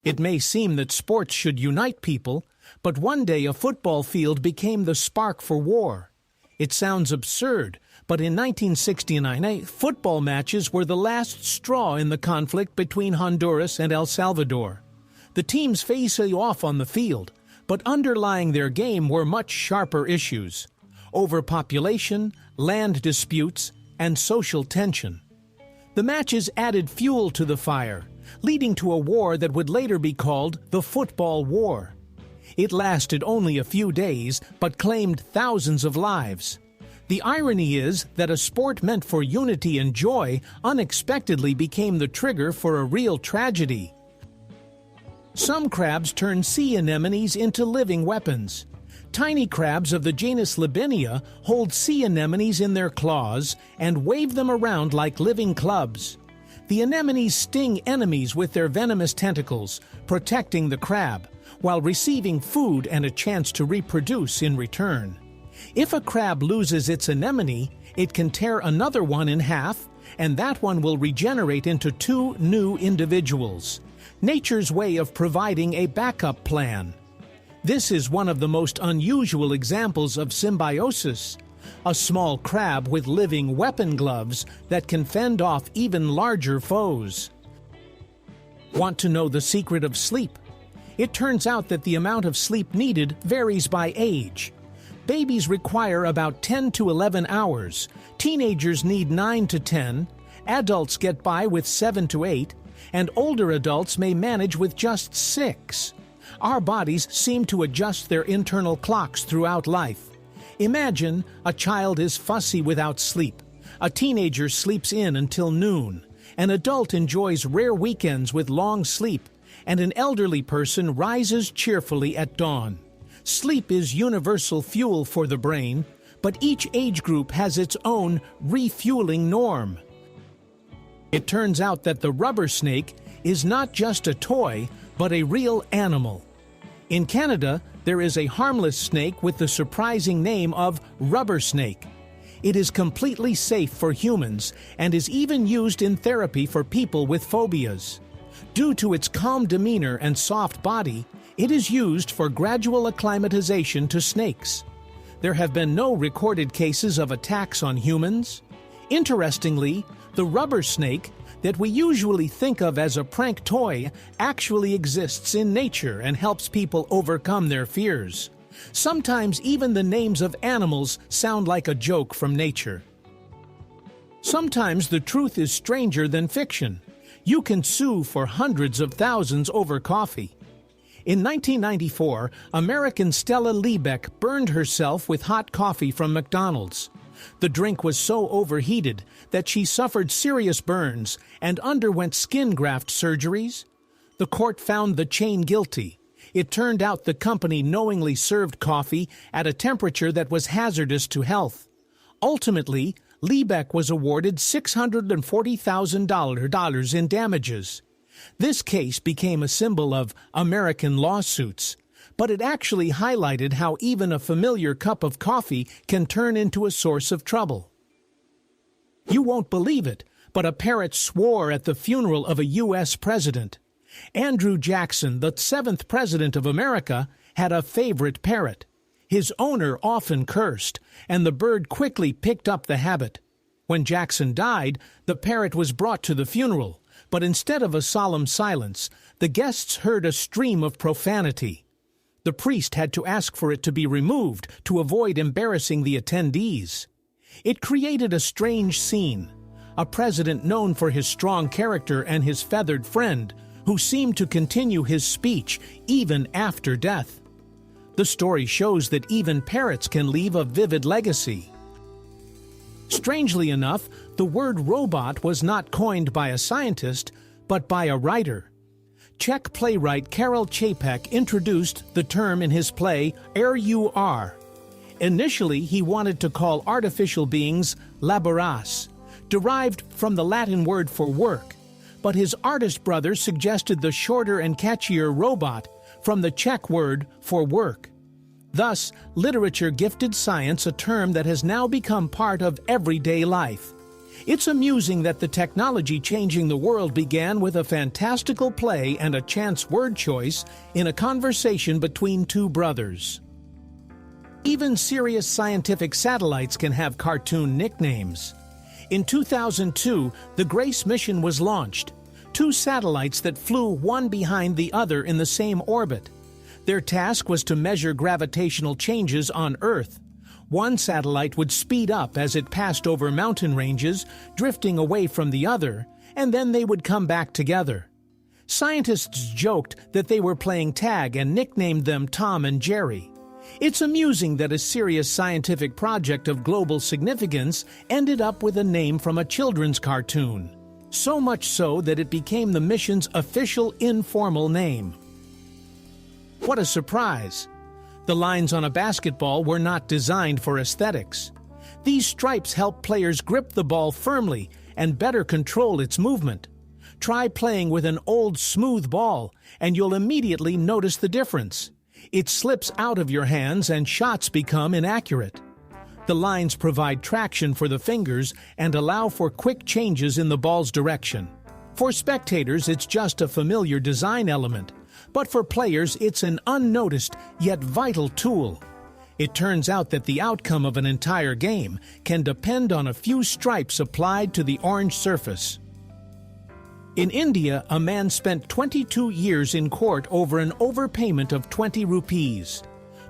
It may seem that sports should unite people, but one day a football field became the spark for war. It sounds absurd, but in 1969, football matches were the last straw in the conflict between Honduras and El Salvador. The teams faced off on the field, but underlying their game were much sharper issues: overpopulation, land disputes, and social tension. The matches added fuel to the fire, leading to a war that would later be called the Football War. It lasted only a few days, but claimed thousands of lives. The irony is that a sport meant for unity and joy unexpectedly became the trigger for a real tragedy. Some crabs turn sea anemones into living weapons. Tiny crabs of the genus Labinia hold sea anemones in their claws and wave them around like living clubs. The anemones sting enemies with their venomous tentacles, protecting the crab, while receiving food and a chance to reproduce in return. If a crab loses its anemone, it can tear another one in half, and that one will regenerate into two new individuals. Nature's way of providing a backup plan. This is one of the most unusual examples of symbiosis, a small crab with living weapon gloves that can fend off even larger foes. Want to know the secret of sleep? It turns out that the amount of sleep needed varies by age. Babies require about 10 to 11 hours, teenagers need 9 to 10, adults get by with 7 to 8, and older adults may manage with just 6. Our bodies seem to adjust their internal clocks throughout life. Imagine a child is fussy without sleep, a teenager sleeps in until noon, an adult enjoys rare weekends with long sleep, and an elderly person rises cheerfully at dawn. Sleep is universal fuel for the brain, but each age group has its own refueling norm. It turns out that the rubber snake is not just a toy, but a real animal. In Canada, there is a harmless snake with the surprising name of rubber snake. It is completely safe for humans and is even used in therapy for people with phobias. Due to its calm demeanor and soft body, it is used for gradual acclimatization to snakes. There have been no recorded cases of attacks on humans. Interestingly, the rubber snake, that we usually think of as a prank toy, actually exists in nature and helps people overcome their fears. Sometimes even the names of animals sound like a joke from nature. Sometimes the truth is stranger than fiction. You can sue for hundreds of thousands over coffee. In 1994, American Stella Liebeck burned herself with hot coffee from McDonald's. The drink was so overheated that she suffered serious burns and underwent skin graft surgeries. The court found the chain guilty. It turned out the company knowingly served coffee at a temperature that was hazardous to health. Ultimately, Liebeck was awarded $640,000 in damages. This case became a symbol of American lawsuits, but it actually highlighted how even a familiar cup of coffee can turn into a source of trouble. You won't believe it, but a parrot swore at the funeral of a U.S. president. Andrew Jackson, the 7th president of America, had a favorite parrot. His owner often cursed, and the bird quickly picked up the habit. When Jackson died, the parrot was brought to the funeral, but instead of a solemn silence, the guests heard a stream of profanity. The priest had to ask for it to be removed to avoid embarrassing the attendees. It created a strange scene. A president known for his strong character and his feathered friend, who seemed to continue his speech even after death. The story shows that even parrots can leave a vivid legacy. Strangely enough, the word robot was not coined by a scientist, but by a writer. Czech playwright Karel Čapek introduced the term in his play RUR. Initially, he wanted to call artificial beings laboras, derived from the Latin word for work, but his artist brother suggested the shorter and catchier robot from the Czech word for work. Thus, literature gifted science a term that has now become part of everyday life. It's amusing that the technology changing the world began with a fantastical play and a chance word choice in a conversation between two brothers. Even serious scientific satellites can have cartoon nicknames. In 2002, the Grace mission was launched. Two satellites that flew one behind the other in the same orbit. Their task was to measure gravitational changes on Earth. One satellite would speed up as it passed over mountain ranges, drifting away from the other, and then they would come back together. Scientists joked that they were playing tag and nicknamed them Tom and Jerry. It's amusing that a serious scientific project of global significance ended up with a name from a children's cartoon. So much so that it became the mission's official informal name. What a surprise! The lines on a basketball were not designed for aesthetics. These stripes help players grip the ball firmly and better control its movement. Try playing with an old smooth ball, and you'll immediately notice the difference. It slips out of your hands and shots become inaccurate. The lines provide traction for the fingers and allow for quick changes in the ball's direction. For spectators, it's just a familiar design element. But for players, it's an unnoticed yet vital tool. It turns out that the outcome of an entire game can depend on a few stripes applied to the orange surface. In India, a man spent 22 years in court over an overpayment of 20 rupees.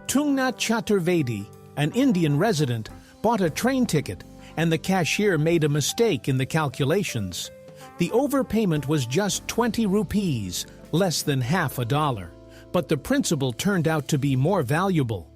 Tungnath Chaturvedi, an Indian resident, bought a train ticket, and the cashier made a mistake in the calculations. The overpayment was just 20 rupees, less than half a dollar, but the principle turned out to be more valuable.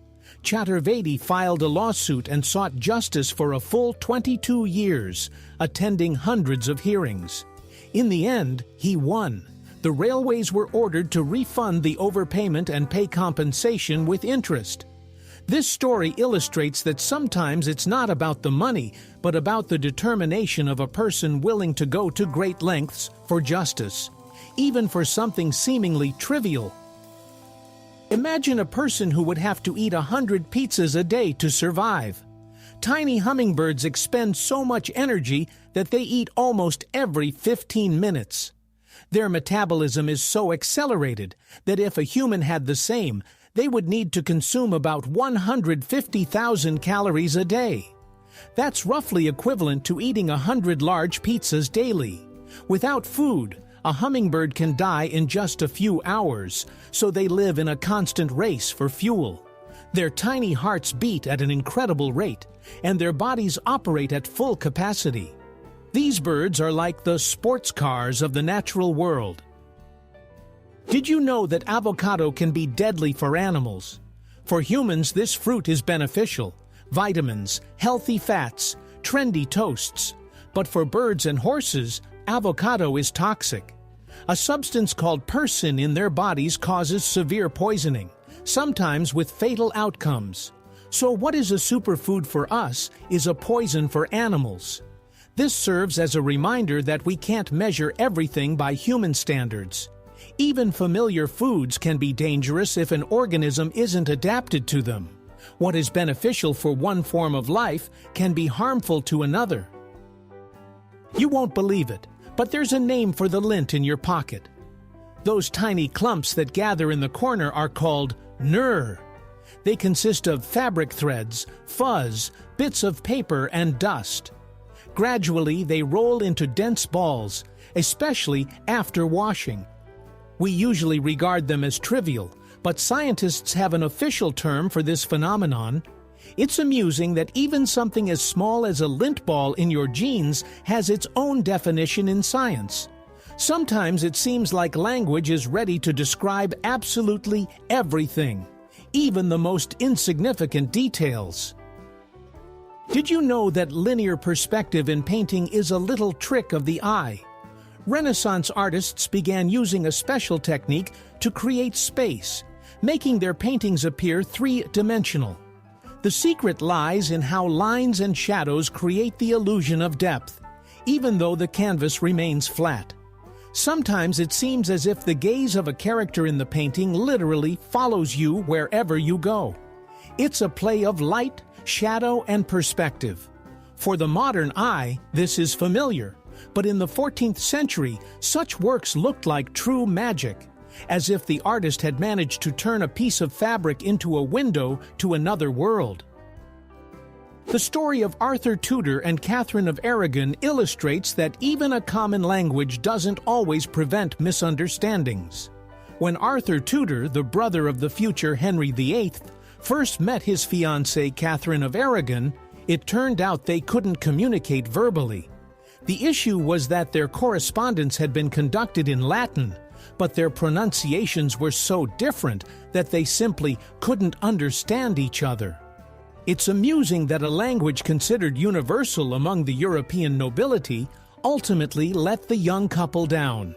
Chaturvedi filed a lawsuit and sought justice for a full 22 years, attending hundreds of hearings. In the end, he won. The railways were ordered to refund the overpayment and pay compensation with interest. This story illustrates that sometimes it's not about the money, but about the determination of a person willing to go to great lengths for justice, even for something seemingly trivial. Imagine a person who would have to eat 100 pizzas a day to survive. Tiny hummingbirds expend so much energy that they eat almost every 15 minutes. Their metabolism is so accelerated that if a human had the same, they would need to consume about 150,000 calories a day. That's roughly equivalent to eating 100 large pizzas daily. Without food, a hummingbird can die in just a few hours, so they live in a constant race for fuel. Their tiny hearts beat at an incredible rate, and their bodies operate at full capacity. These birds are like the sports cars of the natural world. Did you know that avocado can be deadly for animals? For humans, this fruit is beneficial. Vitamins, healthy fats, trendy toasts. But for birds and horses, avocado is toxic. A substance called persin in their bodies causes severe poisoning, sometimes with fatal outcomes. So what is a superfood for us is a poison for animals. This serves as a reminder that we can't measure everything by human standards. Even familiar foods can be dangerous if an organism isn't adapted to them. What is beneficial for one form of life can be harmful to another. You won't believe it, but there's a name for the lint in your pocket. Those tiny clumps that gather in the corner are called knurr. They consist of fabric threads, fuzz, bits of paper, and dust. Gradually, they roll into dense balls, especially after washing. We usually regard them as trivial, but scientists have an official term for this phenomenon. It's amusing that even something as small as a lint ball in your jeans has its own definition in science. Sometimes it seems like language is ready to describe absolutely everything, even the most insignificant details. Did you know that linear perspective in painting is a little trick of the eye? Renaissance artists began using a special technique to create space, making their paintings appear three-dimensional. The secret lies in how lines and shadows create the illusion of depth, even though the canvas remains flat. Sometimes it seems as if the gaze of a character in the painting literally follows you wherever you go. It's a play of light, shadow, and perspective. For the modern eye, this is familiar, but in the 14th century, such works looked like true magic, as if the artist had managed to turn a piece of fabric into a window to another world. The story of Arthur Tudor and Catherine of Aragon illustrates that even a common language doesn't always prevent misunderstandings. When Arthur Tudor, the brother of the future Henry VIII, first met his fiancée Catherine of Aragon, it turned out they couldn't communicate verbally. The issue was that their correspondence had been conducted in Latin, but their pronunciations were so different that they simply couldn't understand each other. It's amusing that a language considered universal among the European nobility ultimately let the young couple down.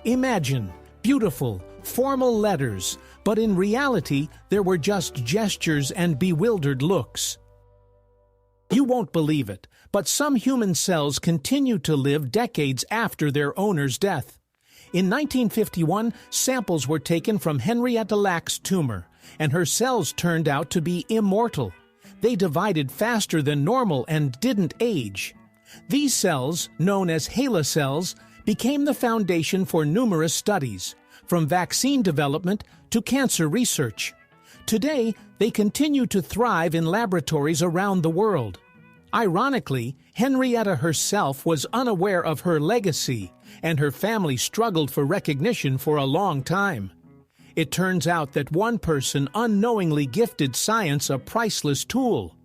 Imagine beautiful, formal letters, but in reality there were just gestures and bewildered looks. You won't believe it, but some human cells continue to live decades after their owner's death. In 1951, samples were taken from Henrietta Lacks' tumor, and her cells turned out to be immortal. They divided faster than normal and didn't age. These cells, known as HeLa cells, became the foundation for numerous studies, from vaccine development to cancer research. Today, they continue to thrive in laboratories around the world. Ironically, Henrietta herself was unaware of her legacy, and her family struggled for recognition for a long time. It turns out that one person unknowingly gifted science a priceless tool.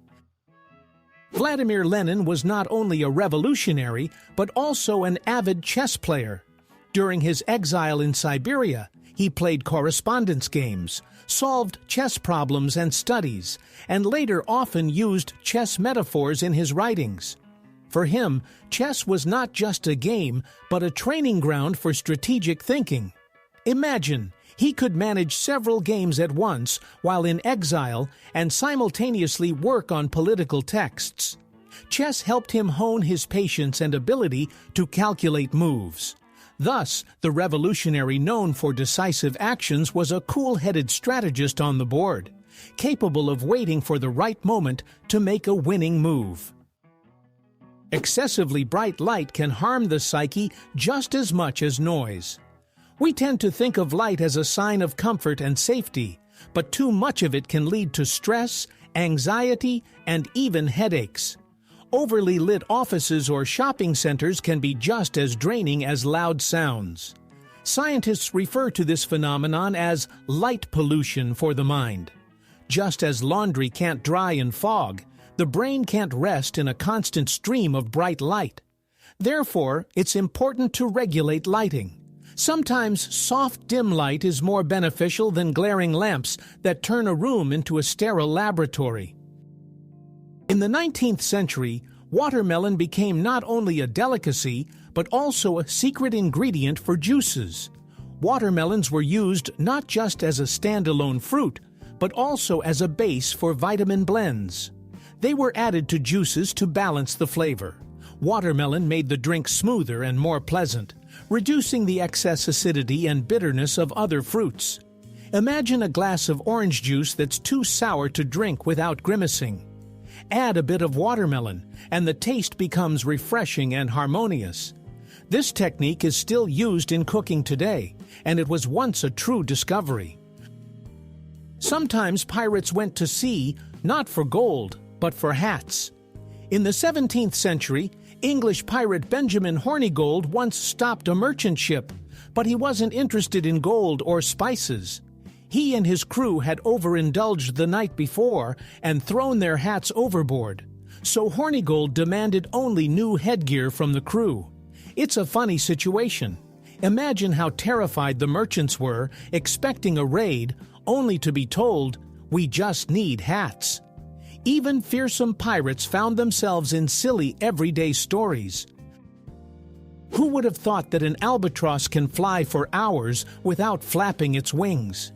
Vladimir Lenin was not only a revolutionary, but also an avid chess player. During his exile in Siberia, he played correspondence games, solved chess problems and studies, and later often used chess metaphors in his writings. For him, chess was not just a game, but a training ground for strategic thinking. Imagine, he could manage several games at once while in exile and simultaneously work on political texts. Chess helped him hone his patience and ability to calculate moves. Thus, the revolutionary known for decisive actions was a cool-headed strategist on the board, capable of waiting for the right moment to make a winning move. Excessively bright light can harm the psyche just as much as noise. We tend to think of light as a sign of comfort and safety, but too much of it can lead to stress, anxiety, and even headaches. Overly lit offices or shopping centers can be just as draining as loud sounds. Scientists refer to this phenomenon as light pollution for the mind. Just as laundry can't dry in fog, the brain can't rest in a constant stream of bright light. Therefore, it's important to regulate lighting. Sometimes soft dim light is more beneficial than glaring lamps that turn a room into a sterile laboratory. In the 19th century, watermelon became not only a delicacy, but also a secret ingredient for juices. Watermelons were used not just as a standalone fruit, but also as a base for vitamin blends. They were added to juices to balance the flavor. Watermelon made the drink smoother and more pleasant, reducing the excess acidity and bitterness of other fruits. Imagine a glass of orange juice that's too sour to drink without grimacing. Add a bit of watermelon, and the taste becomes refreshing and harmonious. This technique is still used in cooking today, and it was once a true discovery. Sometimes pirates went to sea not for gold, but for hats. In the 17th century, English pirate Benjamin Hornigold once stopped a merchant ship, but he wasn't interested in gold or spices. He and his crew had overindulged the night before and thrown their hats overboard, so Hornigold demanded only new headgear from the crew. It's a funny situation. Imagine how terrified the merchants were, expecting a raid, only to be told, "We just need hats." Even fearsome pirates found themselves in silly everyday stories. Who would have thought that an albatross can fly for hours without flapping its wings?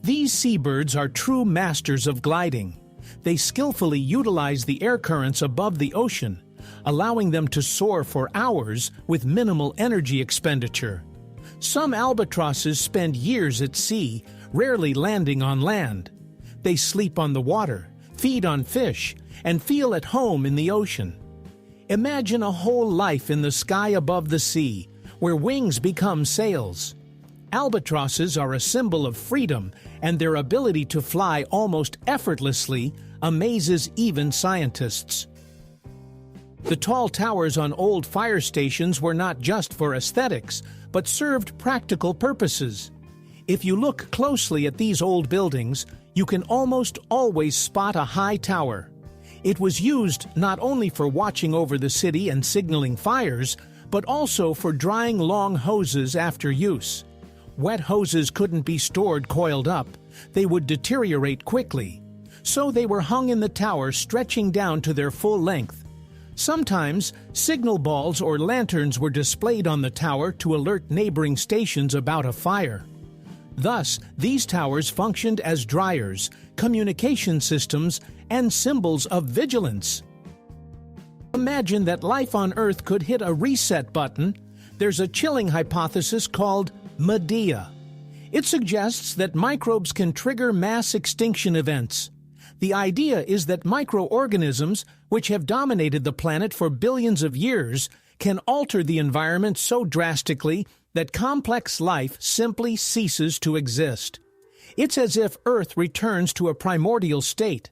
These seabirds are true masters of gliding. They skillfully utilize the air currents above the ocean, allowing them to soar for hours with minimal energy expenditure. Some albatrosses spend years at sea, rarely landing on land. They sleep on the water, feed on fish, and feel at home in the ocean. Imagine a whole life in the sky above the sea, where wings become sails. Albatrosses are a symbol of freedom, and their ability to fly almost effortlessly amazes even scientists. The tall towers on old fire stations were not just for aesthetics, but served practical purposes. If you look closely at these old buildings, you can almost always spot a high tower. It was used not only for watching over the city and signaling fires, but also for drying long hoses after use. Wet hoses couldn't be stored coiled up. They would deteriorate quickly. So they were hung in the tower, stretching down to their full length. Sometimes, signal balls or lanterns were displayed on the tower to alert neighboring stations about a fire. Thus, these towers functioned as dryers, communication systems, and symbols of vigilance. Imagine that life on Earth could hit a reset button. There's a chilling hypothesis called Medea. It suggests that microbes can trigger mass extinction events. The idea is that microorganisms, which have dominated the planet for billions of years, can alter the environment so drastically that complex life simply ceases to exist. It's as if Earth returns to a primordial state.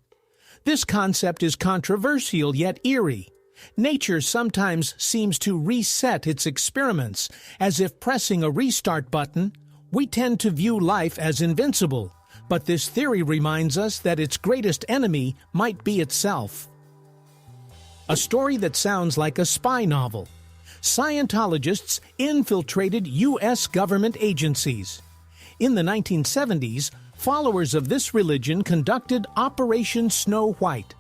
This concept is controversial yet eerie. Nature sometimes seems to reset its experiments, as if pressing a restart button. We tend to view life as invincible, but this theory reminds us that its greatest enemy might be itself. A story that sounds like a spy novel. Scientologists infiltrated U.S. government agencies. In the 1970s, followers of this religion conducted Operation Snow White.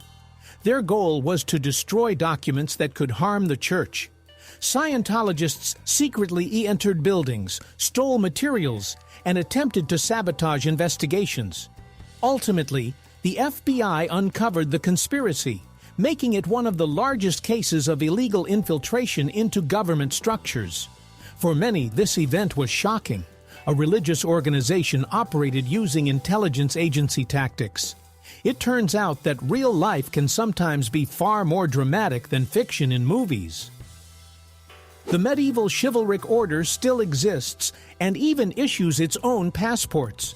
Their goal was to destroy documents that could harm the church. Scientologists secretly entered buildings, stole materials, and attempted to sabotage investigations. Ultimately, the FBI uncovered the conspiracy, making it one of the largest cases of illegal infiltration into government structures. For many, this event was shocking. A religious organization operated using intelligence agency tactics. It turns out that real life can sometimes be far more dramatic than fiction in movies. The medieval chivalric order still exists and even issues its own passports.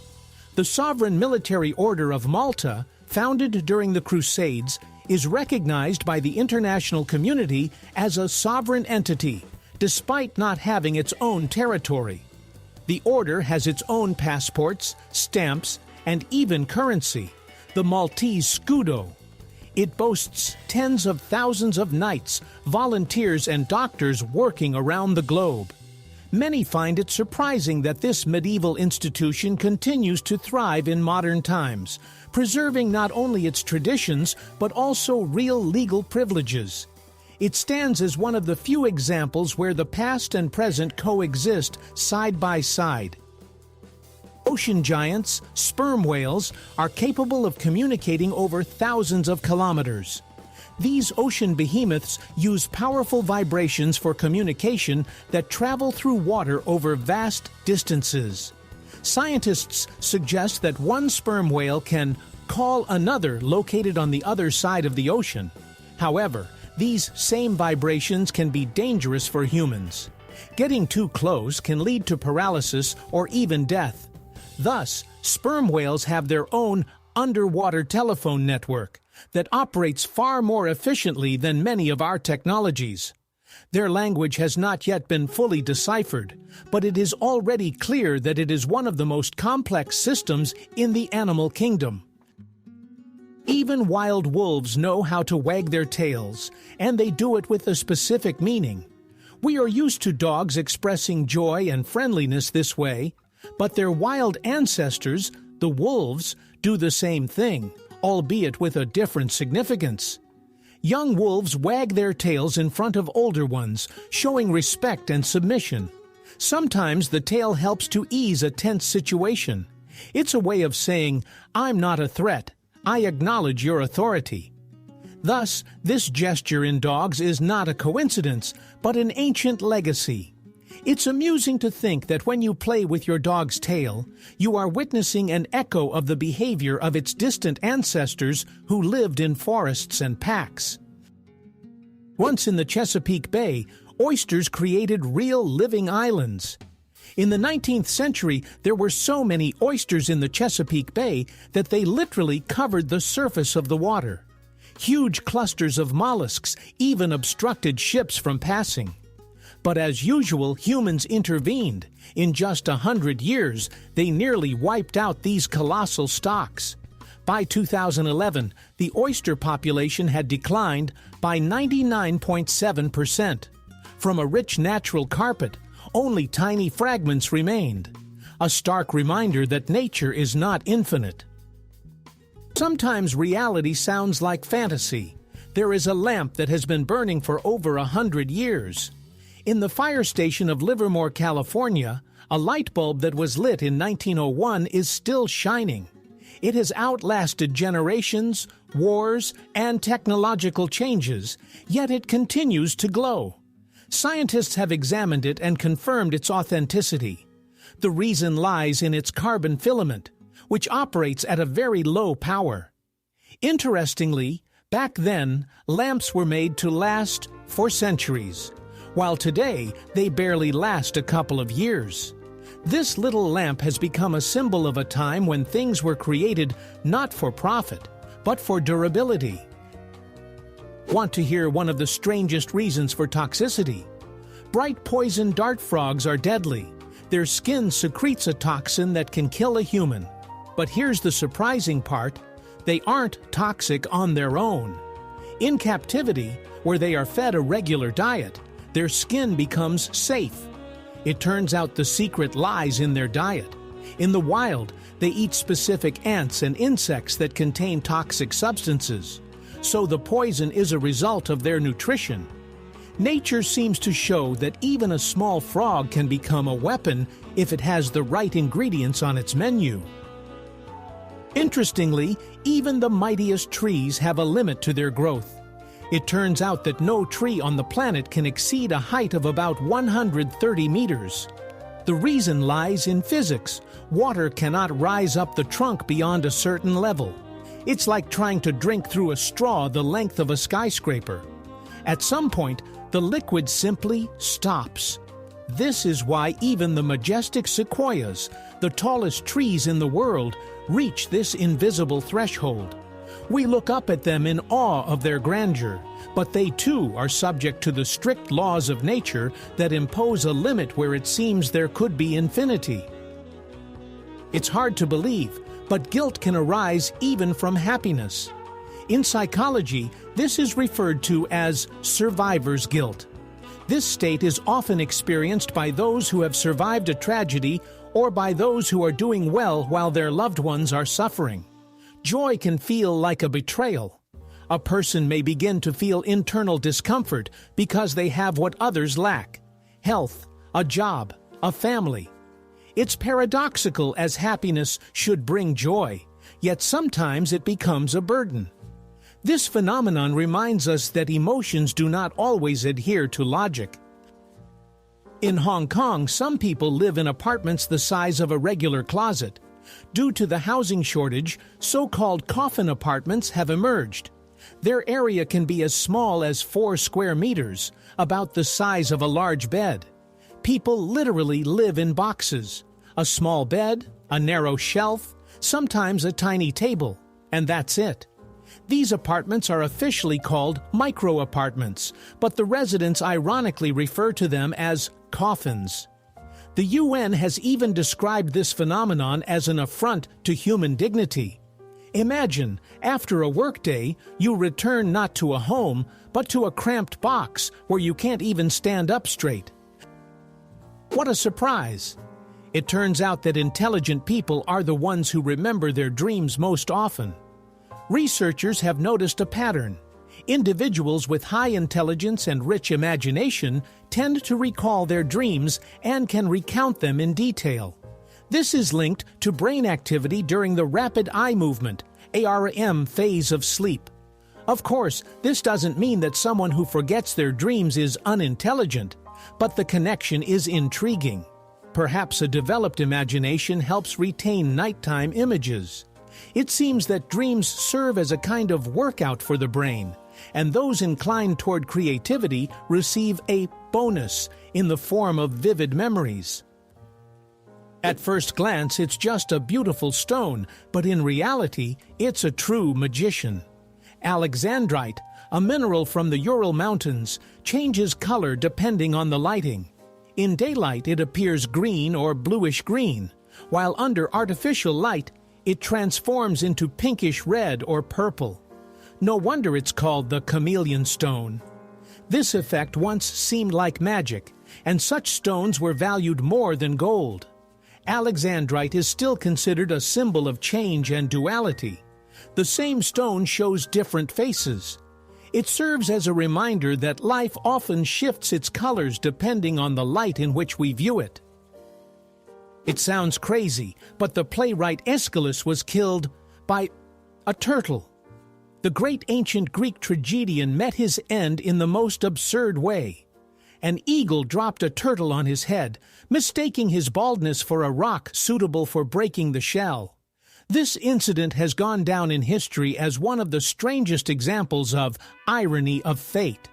The Sovereign Military Order of Malta, founded during the Crusades, is recognized by the international community as a sovereign entity, despite not having its own territory. The order has its own passports, stamps, and even currency, the Maltese scudo. It boasts tens of thousands of knights, volunteers, and doctors working around the globe. Many find it surprising that this medieval institution continues to thrive in modern times, preserving not only its traditions but also real legal privileges. It stands as one of the few examples where the past and present coexist side by side. Ocean giants, sperm whales, are capable of communicating over thousands of kilometers. These ocean behemoths use powerful vibrations for communication that travel through water over vast distances. Scientists suggest that one sperm whale can call another located on the other side of the ocean. However, these same vibrations can be dangerous for humans. Getting too close can lead to paralysis or even death. Thus, sperm whales have their own underwater telephone network that operates far more efficiently than many of our technologies. Their language has not yet been fully deciphered, but it is already clear that it is one of the most complex systems in the animal kingdom. Even wild wolves know how to wag their tails, and they do it with a specific meaning. We are used to dogs expressing joy and friendliness this way, but their wild ancestors, the wolves, do the same thing, albeit with a different significance. Young wolves wag their tails in front of older ones, showing respect and submission. Sometimes the tail helps to ease a tense situation. It's a way of saying, "I'm not a threat. I acknowledge your authority." Thus, this gesture in dogs is not a coincidence, but an ancient legacy. It's amusing to think that when you play with your dog's tail, you are witnessing an echo of the behavior of its distant ancestors who lived in forests and packs. Once in the Chesapeake Bay, oysters created real living islands. In the 19th century, there were so many oysters in the Chesapeake Bay that they literally covered the surface of the water. Huge clusters of mollusks even obstructed ships from passing. But as usual, humans intervened. In just 100 years, they nearly wiped out these colossal stocks. By 2011, the oyster population had declined by 99.7%. From a rich natural carpet, only tiny fragments remained, a stark reminder that nature is not infinite. Sometimes reality sounds like fantasy. There is a lamp that has been burning for over 100 years. In the fire station of Livermore, California, a light bulb that was lit in 1901 is still shining. It has outlasted generations, wars, and technological changes, yet it continues to glow. Scientists have examined it and confirmed its authenticity. The reason lies in its carbon filament, which operates at a very low power. Interestingly, back then, lamps were made to last for centuries, while today they barely last a couple of years. This little lamp has become a symbol of a time when things were created not for profit, but for durability. Want to hear one of the strangest reasons for toxicity? Bright poison dart frogs are deadly. Their skin secretes a toxin that can kill a human. But here's the surprising part: they aren't toxic on their own. In captivity, where they are fed a regular diet, their skin becomes safe. It turns out the secret lies in their diet. In the wild, they eat specific ants and insects that contain toxic substances. So the poison is a result of their nutrition. Nature seems to show that even a small frog can become a weapon if it has the right ingredients on its menu. Interestingly, even the mightiest trees have a limit to their growth. It turns out that no tree on the planet can exceed a height of about 130 meters. The reason lies in physics. Water cannot rise up the trunk beyond a certain level. It's like trying to drink through a straw the length of a skyscraper. At some point, the liquid simply stops. This is why even the majestic sequoias, the tallest trees in the world, reach this invisible threshold. We look up at them in awe of their grandeur, but they too are subject to the strict laws of nature that impose a limit where it seems there could be infinity. It's hard to believe, but guilt can arise even from happiness. In psychology, this is referred to as survivor's guilt. This state is often experienced by those who have survived a tragedy or by those who are doing well while their loved ones are suffering. Joy can feel like a betrayal. A person may begin to feel internal discomfort because they have what others lack: health, a job, a family. It's paradoxical, as happiness should bring joy, yet sometimes it becomes a burden. This phenomenon reminds us that emotions do not always adhere to logic. In Hong Kong, some people live in apartments the size of a regular closet. Due to the housing shortage, so-called coffin apartments have emerged. Their area can be as small as 4 square meters, about the size of a large bed. People literally live in boxes: a small bed, a narrow shelf, sometimes a tiny table, and that's it. These apartments are officially called micro-apartments, but the residents ironically refer to them as coffins. The UN has even described this phenomenon as an affront to human dignity. Imagine, after a workday, you return not to a home, but to a cramped box where you can't even stand up straight. What a surprise! It turns out that intelligent people are the ones who remember their dreams most often. Researchers have noticed a pattern. Individuals with high intelligence and rich imagination tend to recall their dreams and can recount them in detail. This is linked to brain activity during the rapid eye movement, ARM phase of sleep. Of course, this doesn't mean that someone who forgets their dreams is unintelligent, but the connection is intriguing. Perhaps a developed imagination helps retain nighttime images. It seems that dreams serve as a kind of workout for the brain, and those inclined toward creativity receive a bonus in the form of vivid memories. At first glance, it's just a beautiful stone, but in reality, it's a true magician. Alexandrite, a mineral from the Ural Mountains, changes color depending on the lighting. In daylight, it appears green or bluish-green, while under artificial light, it transforms into pinkish red or purple. No wonder it's called the chameleon stone. This effect once seemed like magic, and such stones were valued more than gold. Alexandrite is still considered a symbol of change and duality. The same stone shows different faces. It serves as a reminder that life often shifts its colors depending on the light in which we view it. It sounds crazy, but the playwright Aeschylus was killed by a turtle. The great ancient Greek tragedian met his end in the most absurd way. An eagle dropped a turtle on his head, mistaking his baldness for a rock suitable for breaking the shell. This incident has gone down in history as one of the strangest examples of irony of fate.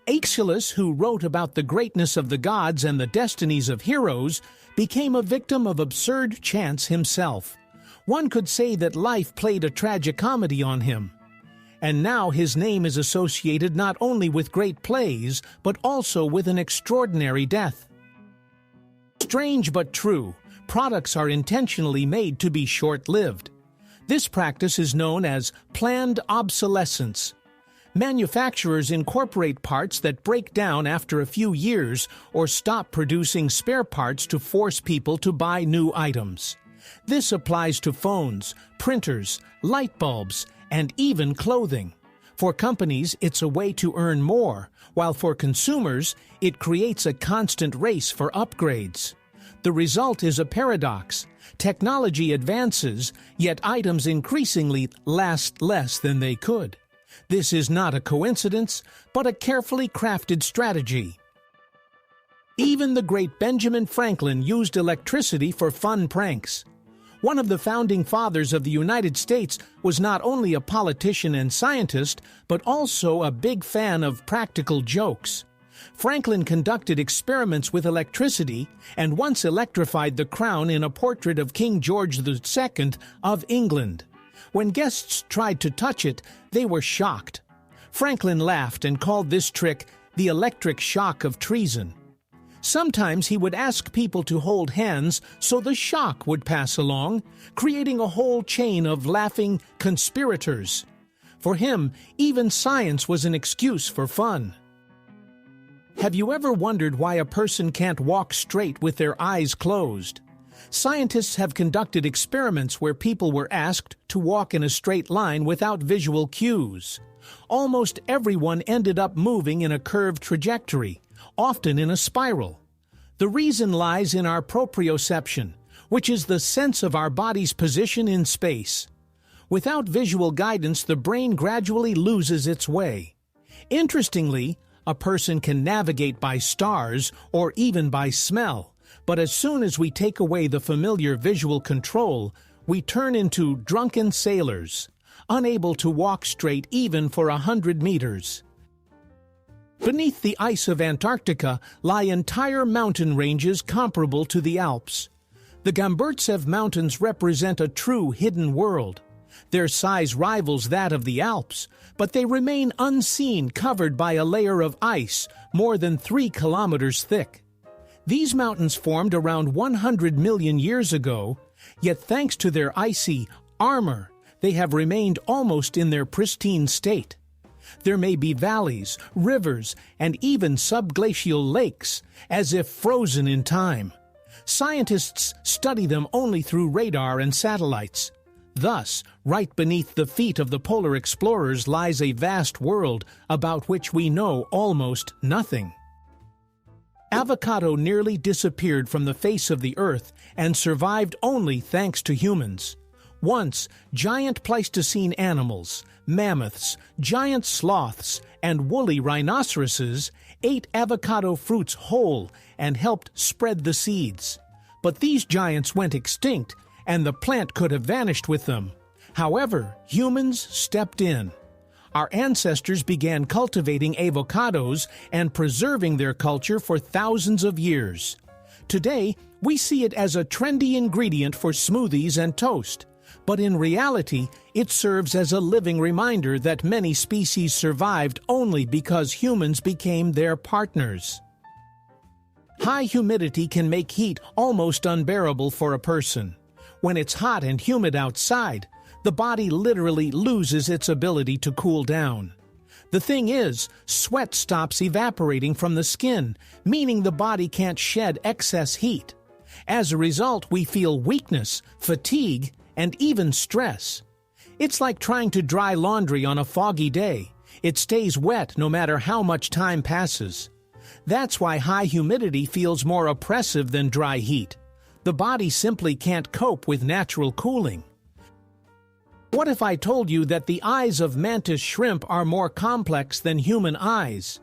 Aeschylus, who wrote about the greatness of the gods and the destinies of heroes, became a victim of absurd chance himself. One could say that life played a tragicomedy on him. And now his name is associated not only with great plays, but also with an extraordinary death. Strange but true, products are intentionally made to be short-lived. This practice is known as planned obsolescence. Manufacturers incorporate parts that break down after a few years or stop producing spare parts to force people to buy new items. This applies to phones, printers, light bulbs, and even clothing. For companies, it's a way to earn more, while for consumers, it creates a constant race for upgrades. The result is a paradox. Technology advances, yet items increasingly last less than they could. This is not a coincidence, but a carefully crafted strategy. Even the great Benjamin Franklin used electricity for fun pranks. One of the founding fathers of the United States was not only a politician and scientist, but also a big fan of practical jokes. Franklin conducted experiments with electricity and once electrified the crown in a portrait of King George II of England. When guests tried to touch it, they were shocked. Franklin laughed and called this trick the electric shock of treason. Sometimes he would ask people to hold hands so the shock would pass along, creating a whole chain of laughing conspirators. For him, even science was an excuse for fun. Have you ever wondered why a person can't walk straight with their eyes closed? Scientists have conducted experiments where people were asked to walk in a straight line without visual cues. Almost everyone ended up moving in a curved trajectory, often in a spiral. The reason lies in our proprioception, which is the sense of our body's position in space. Without visual guidance, the brain gradually loses its way. Interestingly, a person can navigate by stars or even by smell, but as soon as we take away the familiar visual control, we turn into drunken sailors, unable to walk straight even for 100 meters. Beneath the ice of Antarctica lie entire mountain ranges comparable to the Alps. The Gamburtsev Mountains represent a true hidden world. Their size rivals that of the Alps, but they remain unseen, covered by a layer of ice more than 3 kilometers thick. These mountains formed around 100 million years ago, yet thanks to their icy armor, they have remained almost in their pristine state. There may be valleys, rivers, and even subglacial lakes, as if frozen in time. Scientists study them only through radar and satellites. Thus, right beneath the feet of the polar explorers lies a vast world about which we know almost nothing. Avocado nearly disappeared from the face of the earth and survived only thanks to humans. Once, giant Pleistocene animals, mammoths, giant sloths, and woolly rhinoceroses ate avocado fruits whole and helped spread the seeds. But these giants went extinct, and the plant could have vanished with them. However, humans stepped in. our ancestors began cultivating avocados and preserving their culture for thousands of years. Today, we see it as a trendy ingredient for smoothies and toast, but in reality, it serves as a living reminder that many species survived only because humans became their partners. High humidity can make heat almost unbearable for a person. When it's hot and humid outside, the body literally loses its ability to cool down. The thing is, sweat stops evaporating from the skin, meaning the body can't shed excess heat. As a result, we feel weakness, fatigue, and even stress. It's like trying to dry laundry on a foggy day. It stays wet no matter how much time passes. That's why high humidity feels more oppressive than dry heat. The body simply can't cope with natural cooling. What if I told you that the eyes of mantis shrimp are more complex than human eyes?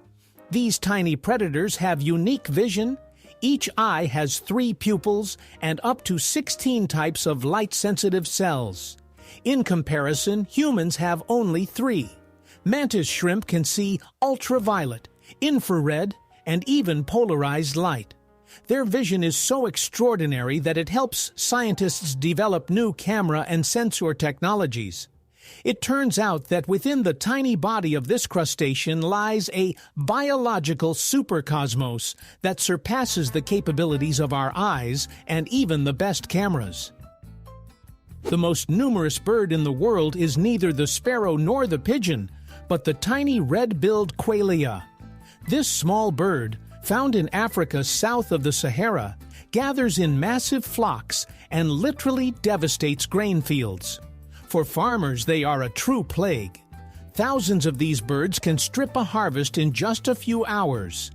These tiny predators have unique vision. Each eye has 3 pupils and up to 16 types of light-sensitive cells. In comparison, humans have only 3. Mantis shrimp can see ultraviolet, infrared, and even polarized light. Their vision is so extraordinary that it helps scientists develop new camera and sensor technologies. It turns out that within the tiny body of this crustacean lies a biological supercosmos that surpasses the capabilities of our eyes and even the best cameras. The most numerous bird in the world is neither the sparrow nor the pigeon, but the tiny red-billed qualia. This small bird, found in Africa south of the Sahara, gathers in massive flocks and literally devastates grain fields. For farmers, they are a true plague. Thousands of these birds can strip a harvest in just a few hours.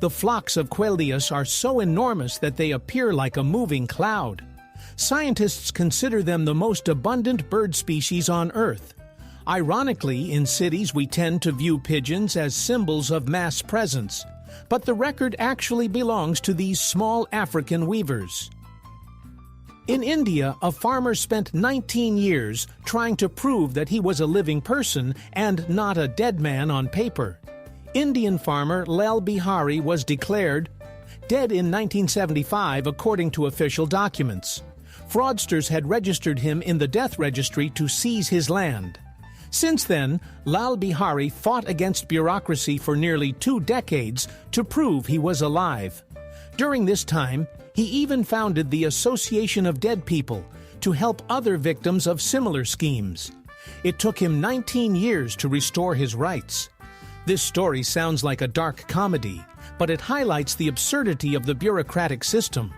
The flocks of quailias are so enormous that they appear like a moving cloud. Scientists consider them the most abundant bird species on Earth. Ironically, in cities we tend to view pigeons as symbols of mass presence, but the record actually belongs to these small African weavers. In India, a farmer spent 19 years trying to prove that he was a living person and not a dead man on paper. Indian farmer Lal Bihari was declared dead in 1975 according to official documents. Fraudsters had registered him in the death registry to seize his land. Since then, Lal Bihari fought against bureaucracy for nearly 2 decades to prove he was alive. During this time, he even founded the Association of Dead People to help other victims of similar schemes. It took him 19 years to restore his rights. This story sounds like a dark comedy, but it highlights the absurdity of the bureaucratic system.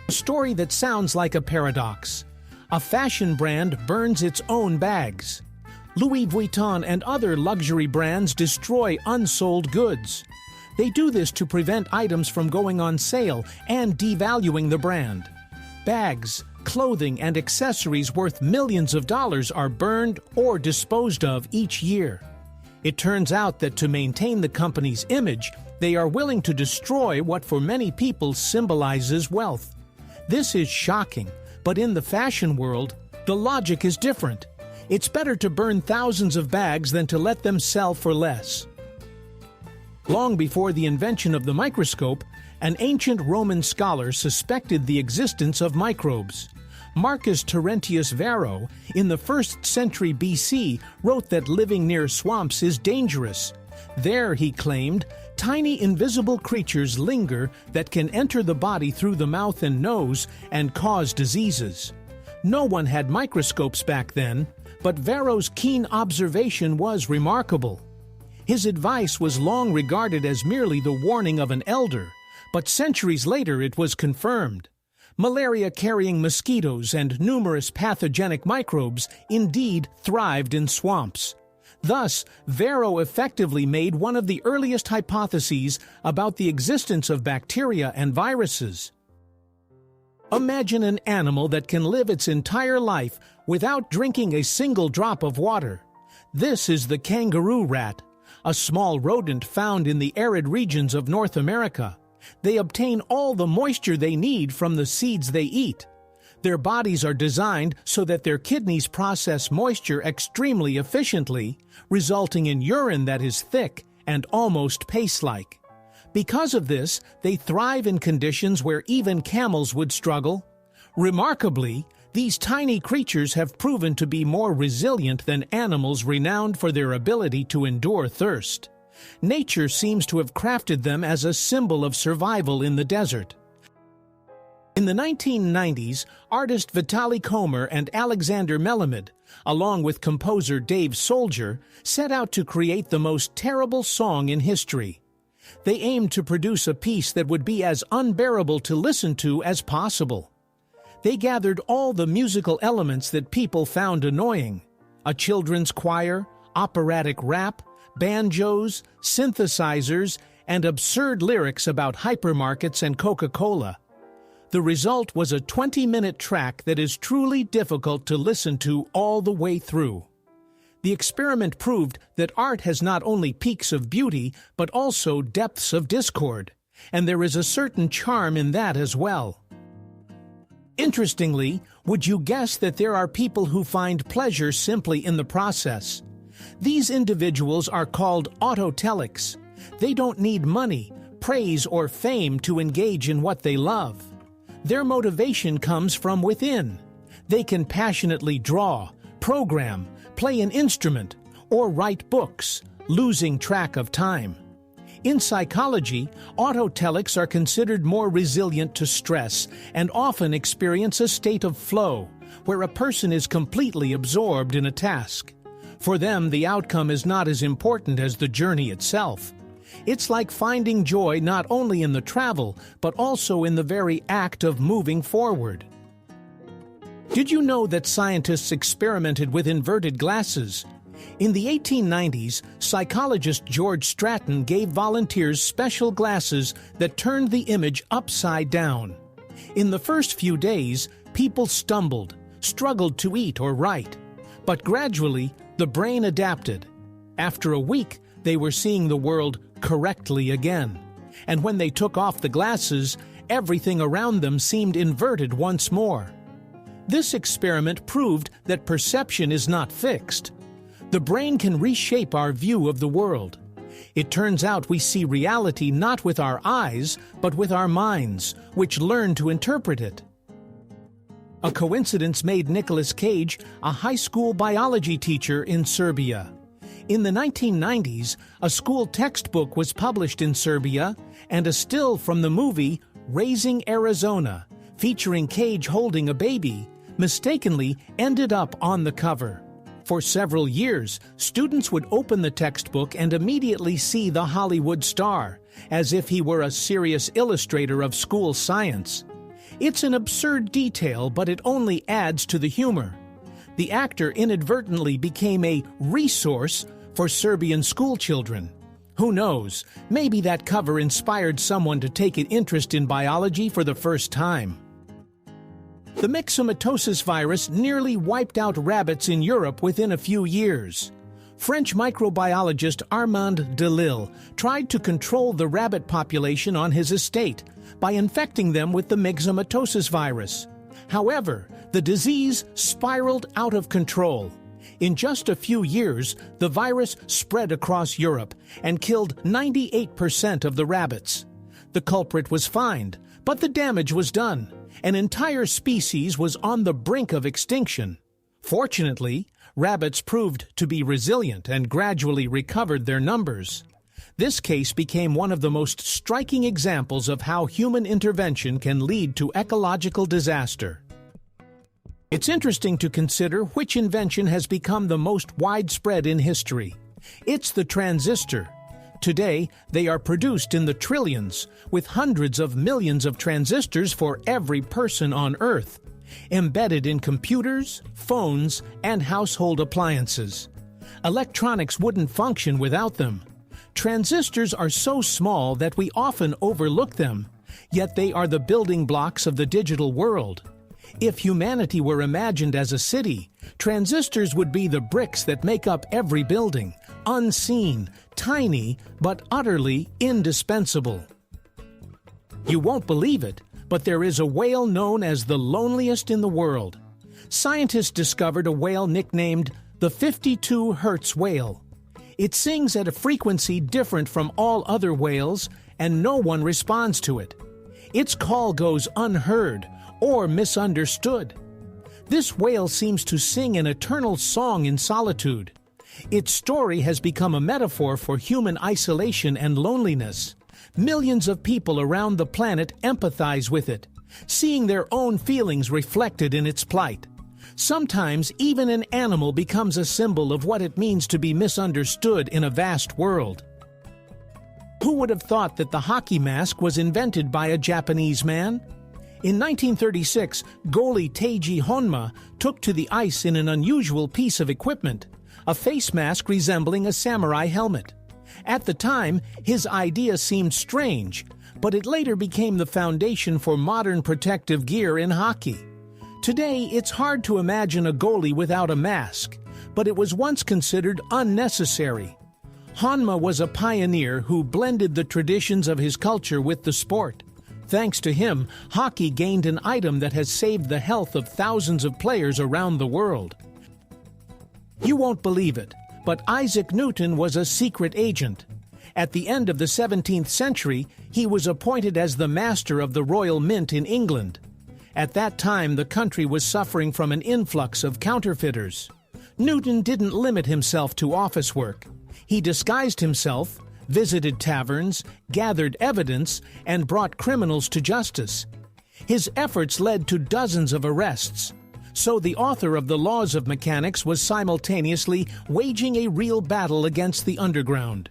A story that sounds like a paradox. A fashion brand burns its own bags. Louis Vuitton and other luxury brands destroy unsold goods. They do this to prevent items from going on sale and devaluing the brand. Bags, clothing, and accessories worth millions of dollars are burned or disposed of each year. It turns out that to maintain the company's image, they are willing to destroy what for many people symbolizes wealth. This is shocking, but in the fashion world, the logic is different. It's better to burn thousands of bags than to let them sell for less. Long before the invention of the microscope, an ancient Roman scholar suspected the existence of microbes. Marcus Terentius Varro, in the 1st century BC, wrote that living near swamps is dangerous. There, he claimed, tiny invisible creatures linger that can enter the body through the mouth and nose and cause diseases. No one had microscopes back then, but Varro's keen observation was remarkable. His advice was long regarded as merely the warning of an elder, but centuries later it was confirmed. Malaria-carrying mosquitoes and numerous pathogenic microbes indeed thrived in swamps. Thus, Varro effectively made one of the earliest hypotheses about the existence of bacteria and viruses. Imagine an animal that can live its entire life without drinking a single drop of water. This is the kangaroo rat, a small rodent found in the arid regions of North America. They obtain all the moisture they need from the seeds they eat. Their bodies are designed so that their kidneys process moisture extremely efficiently, resulting in urine that is thick and almost paste-like. Because of this, they thrive in conditions where even camels would struggle. Remarkably, these tiny creatures have proven to be more resilient than animals renowned for their ability to endure thirst. Nature seems to have crafted them as a symbol of survival in the desert. In the 1990s, artist Vitaly Komer and Alexander Melamed, along with composer Dave Soldier, set out to create the most terrible song in history. They aimed to produce a piece that would be as unbearable to listen to as possible. They gathered all the musical elements that people found annoying: a children's choir, operatic rap, banjos, synthesizers, and absurd lyrics about hypermarkets and Coca-Cola. The result was a 20-minute track that is truly difficult to listen to all the way through. The experiment proved that art has not only peaks of beauty, but also depths of discord, and there is a certain charm in that as well. Interestingly, would you guess that there are people who find pleasure simply in the process? These individuals are called autotelics. They don't need money, praise, or fame to engage in what they love. Their motivation comes from within. They can passionately draw, program, play an instrument, or write books, losing track of time. In psychology, autotelics are considered more resilient to stress and often experience a state of flow, where a person is completely absorbed in a task. For them, the outcome is not as important as the journey itself. It's like finding joy not only in the travel, but also in the very act of moving forward. Did you know that scientists experimented with inverted glasses? In the 1890s, psychologist George Stratton gave volunteers special glasses that turned the image upside down. In the first few days, people stumbled, struggled to eat or write. But gradually, the brain adapted. After a week, they were seeing the world correctly again. And when they took off the glasses, everything around them seemed inverted once more. This experiment proved that perception is not fixed. The brain can reshape our view of the world. It turns out we see reality not with our eyes, but with our minds, which learn to interpret it. A coincidence made Nicolas Cage a high school biology teacher in Serbia. In the 1990s, a school textbook was published in Serbia, and a still from the movie Raising Arizona, featuring Cage holding a baby, mistakenly ended up on the cover. For several years, students would open the textbook and immediately see the Hollywood star, as if he were a serious illustrator of school science. It's an absurd detail, but it only adds to the humor. The actor inadvertently became a resource for Serbian schoolchildren. Who knows, maybe that cover inspired someone to take an interest in biology for the first time. The myxomatosis virus nearly wiped out rabbits in Europe within a few years. French microbiologist Armand Delille tried to control the rabbit population on his estate by infecting them with the myxomatosis virus. However, the disease spiraled out of control. In just a few years, the virus spread across Europe and killed 98% of the rabbits. The culprit was fined, but the damage was done. An entire species was on the brink of extinction. Fortunately, rabbits proved to be resilient and gradually recovered their numbers. This case became one of the most striking examples of how human intervention can lead to ecological disaster. It's interesting to consider which invention has become the most widespread in history. It's the transistor. Today, they are produced in the trillions, with hundreds of millions of transistors for every person on Earth, embedded in computers, phones, and household appliances. Electronics wouldn't function without them. Transistors are so small that we often overlook them, yet they are the building blocks of the digital world. If humanity were imagined as a city, transistors would be the bricks that make up every building, unseen, tiny, but utterly indispensable. You won't believe it, But there is a whale known as the loneliest in the world. Scientists discovered a whale nicknamed the 52 Hertz whale. It sings at a frequency different from all other whales, and no one responds to it. Its call goes unheard or misunderstood. This whale seems to sing an eternal song in solitude. Its story has become a metaphor for human isolation and loneliness. Millions of people around the planet empathize with it, seeing their own feelings reflected in its plight. Sometimes even an animal becomes a symbol of what it means to be misunderstood in a vast world. Who would have thought that the hockey mask was invented by a Japanese man? In 1936, goalie Teiji Honma took to the ice in an unusual piece of equipment, a face mask resembling a samurai helmet. At the time, his idea seemed strange, but it later became the foundation for modern protective gear in hockey. Today, it's hard to imagine a goalie without a mask, but it was once considered unnecessary. Honma was a pioneer who blended the traditions of his culture with the sport. Thanks to him, hockey gained an item that has saved the health of thousands of players around the world. You won't believe it, but Isaac Newton was a secret agent. At the end of the 17th century, he was appointed as the master of the Royal Mint in England. At that time, the country was suffering from an influx of counterfeiters. Newton didn't limit himself to office work. He disguised himself, visited taverns, gathered evidence, and brought criminals to justice. His efforts led to dozens of arrests. So the author of the Laws of Mechanics was simultaneously waging a real battle against the underground.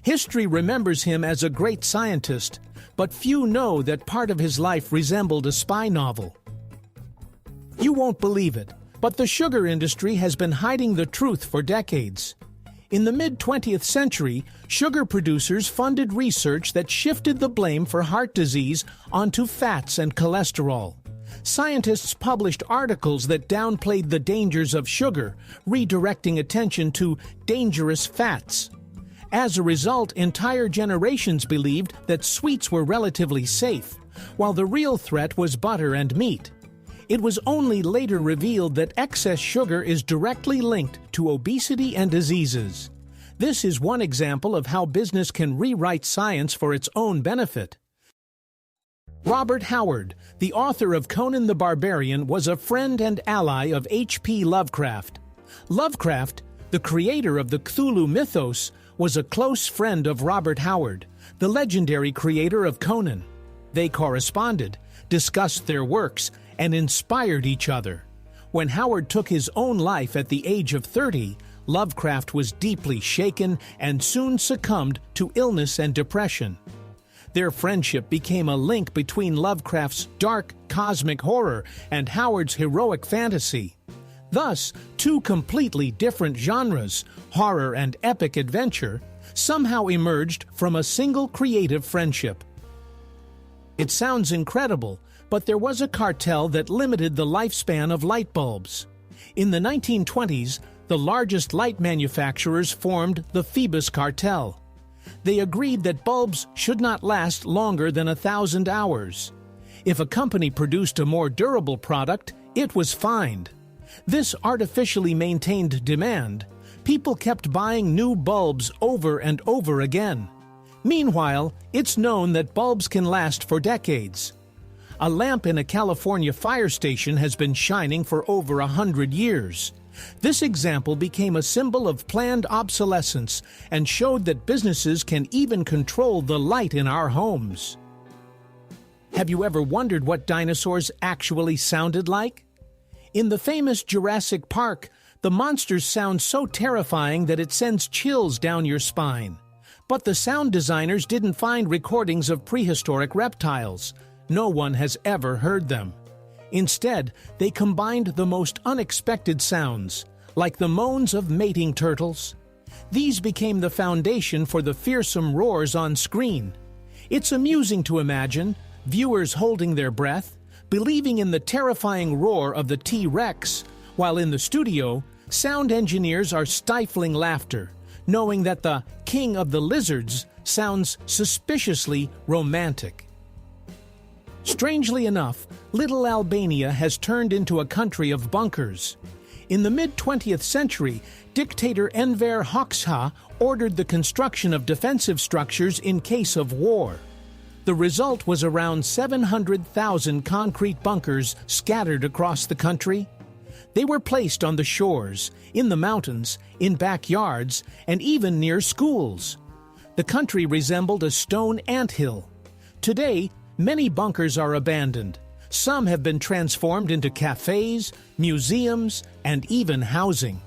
History remembers him as a great scientist, but few know that part of his life resembled a spy novel. You won't believe it, but the sugar industry has been hiding the truth for decades. In the mid-20th century, sugar producers funded research that shifted the blame for heart disease onto fats and cholesterol. Scientists published articles that downplayed the dangers of sugar, redirecting attention to dangerous fats. As a result, entire generations believed that sweets were relatively safe, while the real threat was butter and meat. It was only later revealed that excess sugar is directly linked to obesity and diseases. This is one example of how business can rewrite science for its own benefit. Robert Howard, the author of Conan the Barbarian, was a friend and ally of H.P. Lovecraft. Lovecraft, the creator of the Cthulhu mythos, was a close friend of Robert Howard, the legendary creator of Conan. They corresponded, discussed their works, and inspired each other. When Howard took his own life at the age of 30, Lovecraft was deeply shaken and soon succumbed to illness and depression. Their friendship became a link between Lovecraft's dark cosmic horror and Howard's heroic fantasy. Thus, two completely different genres, horror and epic adventure, somehow emerged from a single creative friendship. It sounds incredible, but there was a cartel that limited the lifespan of light bulbs. In the 1920s, the largest light manufacturers formed the Phoebus Cartel. They agreed that bulbs should not last longer than 1,000 hours. If a company produced a more durable product, it was fined. This artificially maintained demand. People kept buying new bulbs over and over again. Meanwhile, it's known that bulbs can last for decades. A lamp in a California fire station has been shining for over 100 years. This example became a symbol of planned obsolescence and showed that businesses can even control the light in our homes. Have you ever wondered what dinosaurs actually sounded like? In the famous Jurassic Park, the monsters sound so terrifying that it sends chills down your spine. But the sound designers didn't find recordings of prehistoric reptiles. No one has ever heard them. Instead, they combined the most unexpected sounds, like the moans of mating turtles. These became the foundation for the fearsome roars on screen. It's amusing to imagine viewers holding their breath, believing in the terrifying roar of the T-Rex, while in the studio, sound engineers are stifling laughter, knowing that the King of the Lizards sounds suspiciously romantic. Strangely enough, little Albania has turned into a country of bunkers. In the mid-20th century, dictator Enver Hoxha ordered the construction of defensive structures in case of war. The result was around 700,000 concrete bunkers scattered across the country. They were placed on the shores, in the mountains, in backyards, and even near schools. The country resembled a stone anthill. Today, many bunkers are abandoned. Some have been transformed into cafes, museums, and even housing.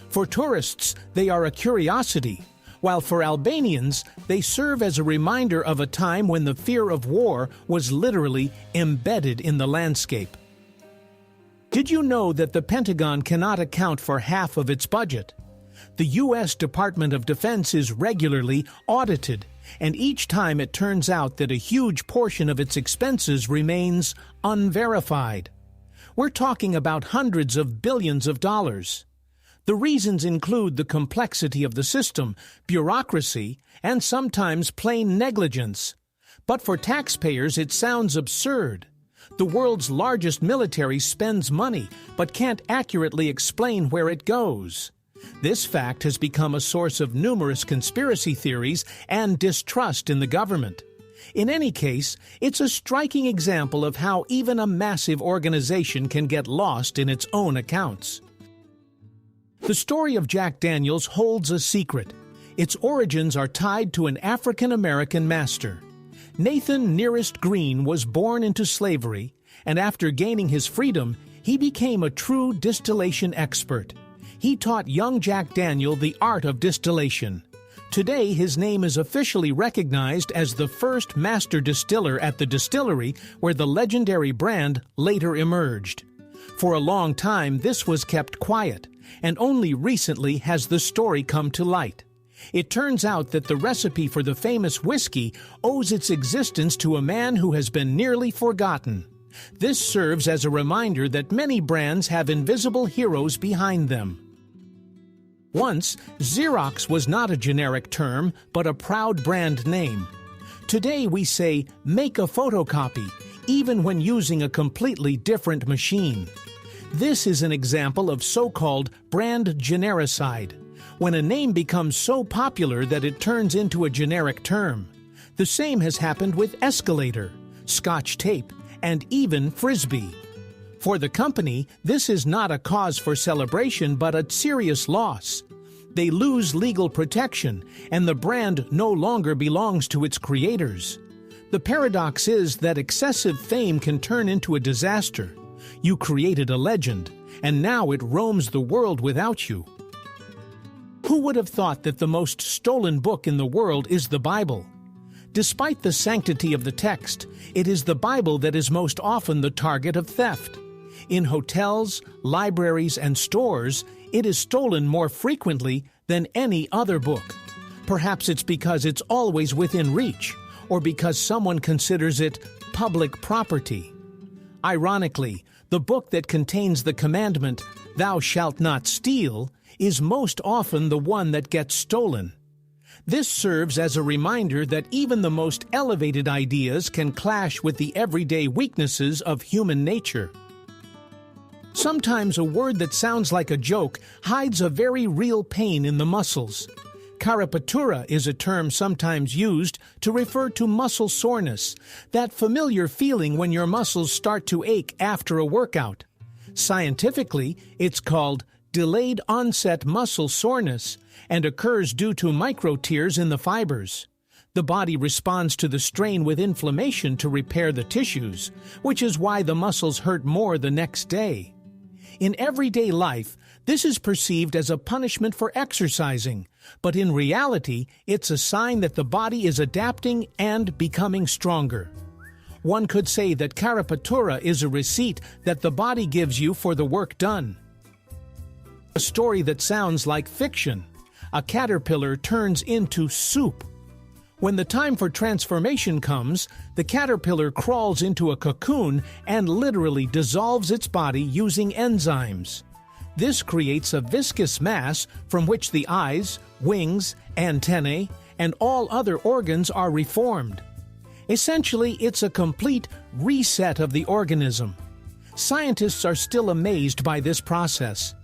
For tourists, they are a curiosity, while for Albanians, they serve as a reminder of a time when the fear of war was literally embedded in the landscape. Did you know that the Pentagon cannot account for half of its budget? The U.S. Department of Defense is regularly audited, and each time it turns out that a huge portion of its expenses remains unverified. We're talking about hundreds of billions of dollars. The reasons include the complexity of the system, bureaucracy, and sometimes plain negligence. But for taxpayers, it sounds absurd. The world's largest military spends money, but can't accurately explain where it goes. This fact has become a source of numerous conspiracy theories and distrust in the government. In any case, it's a striking example of how even a massive organization can get lost in its own accounts. The story of Jack Daniels holds a secret. Its origins are tied to an African-American master. Nathan Nearest Green was born into slavery, and after gaining his freedom, he became a true distillation expert. He taught young Jack Daniel the art of distillation. Today, his name is officially recognized as the first master distiller at the distillery where the legendary brand later emerged. For a long time, this was kept quiet, and only recently has the story come to light. It turns out that the recipe for the famous whiskey owes its existence to a man who has been nearly forgotten. This serves as a reminder that many brands have invisible heroes behind them. Once, Xerox was not a generic term, but a proud brand name. Today we say, make a photocopy, even when using a completely different machine. This is an example of so-called brand genericide, when a name becomes so popular that it turns into a generic term. The same has happened with Escalator, Scotch Tape, and even Frisbee. For the company, this is not a cause for celebration but a serious loss. They lose legal protection, and the brand no longer belongs to its creators. The paradox is that excessive fame can turn into a disaster. You created a legend, and now it roams the world without you. Who would have thought that the most stolen book in the world is the Bible? Despite the sanctity of the text, it is the Bible that is most often the target of theft. In hotels, libraries, and stores, it is stolen more frequently than any other book. Perhaps it's because it's always within reach, or because someone considers it public property. Ironically, the book that contains the commandment, "Thou shalt not steal," is most often the one that gets stolen. This serves as a reminder that even the most elevated ideas can clash with the everyday weaknesses of human nature. Sometimes a word that sounds like a joke hides a very real pain in the muscles. Carapatura is a term sometimes used to refer to muscle soreness, that familiar feeling when your muscles start to ache after a workout. Scientifically, it's called delayed onset muscle soreness and occurs due to micro-tears in the fibers. The body responds to the strain with inflammation to repair the tissues, which is why the muscles hurt more the next day. In everyday life, this is perceived as a punishment for exercising, but in reality, it's a sign that the body is adapting and becoming stronger. One could say that carapatura is a receipt that the body gives you for the work done. A story that sounds like fiction. A caterpillar turns into soup. When the time for transformation comes, the caterpillar crawls into a cocoon and literally dissolves its body using enzymes. This creates a viscous mass from which the eyes, wings, antennae, and all other organs are reformed. Essentially, it's a complete reset of the organism. Scientists are still amazed by this process.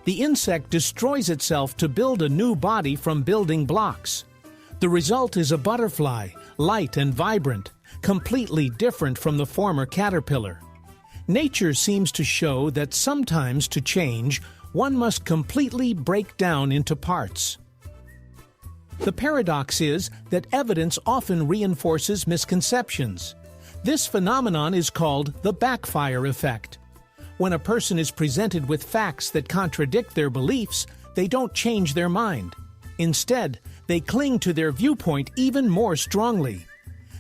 The insect destroys itself to build a new body from building blocks. The result is a butterfly, light and vibrant, completely different from the former caterpillar. Nature seems to show that sometimes to change, one must completely break down into parts. The paradox is that evidence often reinforces misconceptions. This phenomenon is called the backfire effect. When a person is presented with facts that contradict their beliefs, they don't change their mind. Instead, they cling to their viewpoint even more strongly.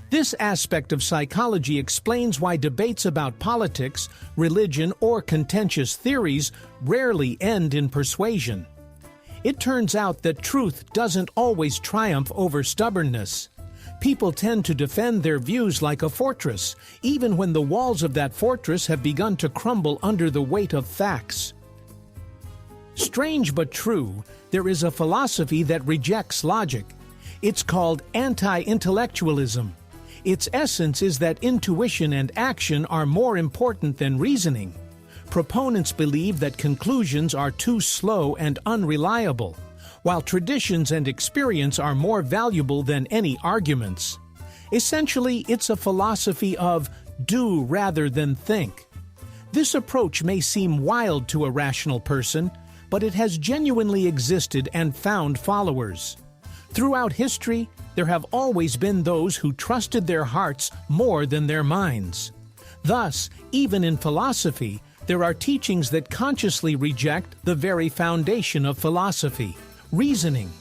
This aspect of psychology explains why debates about politics, religion, or contentious theories rarely end in persuasion. It turns out that truth doesn't always triumph over stubbornness. People tend to defend their views like a fortress, even when the walls of that fortress have begun to crumble under the weight of facts. Strange but true, there is a philosophy that rejects logic. It's called anti-intellectualism. Its essence is that intuition and action are more important than reasoning. Proponents believe that conclusions are too slow and unreliable, while traditions and experience are more valuable than any arguments. Essentially, it's a philosophy of do rather than think. This approach may seem wild to a rational person, but it has genuinely existed and found followers. Throughout history, there have always been those who trusted their hearts more than their minds. Thus, even in philosophy, there are teachings that consciously reject the very foundation of philosophy: reasoning.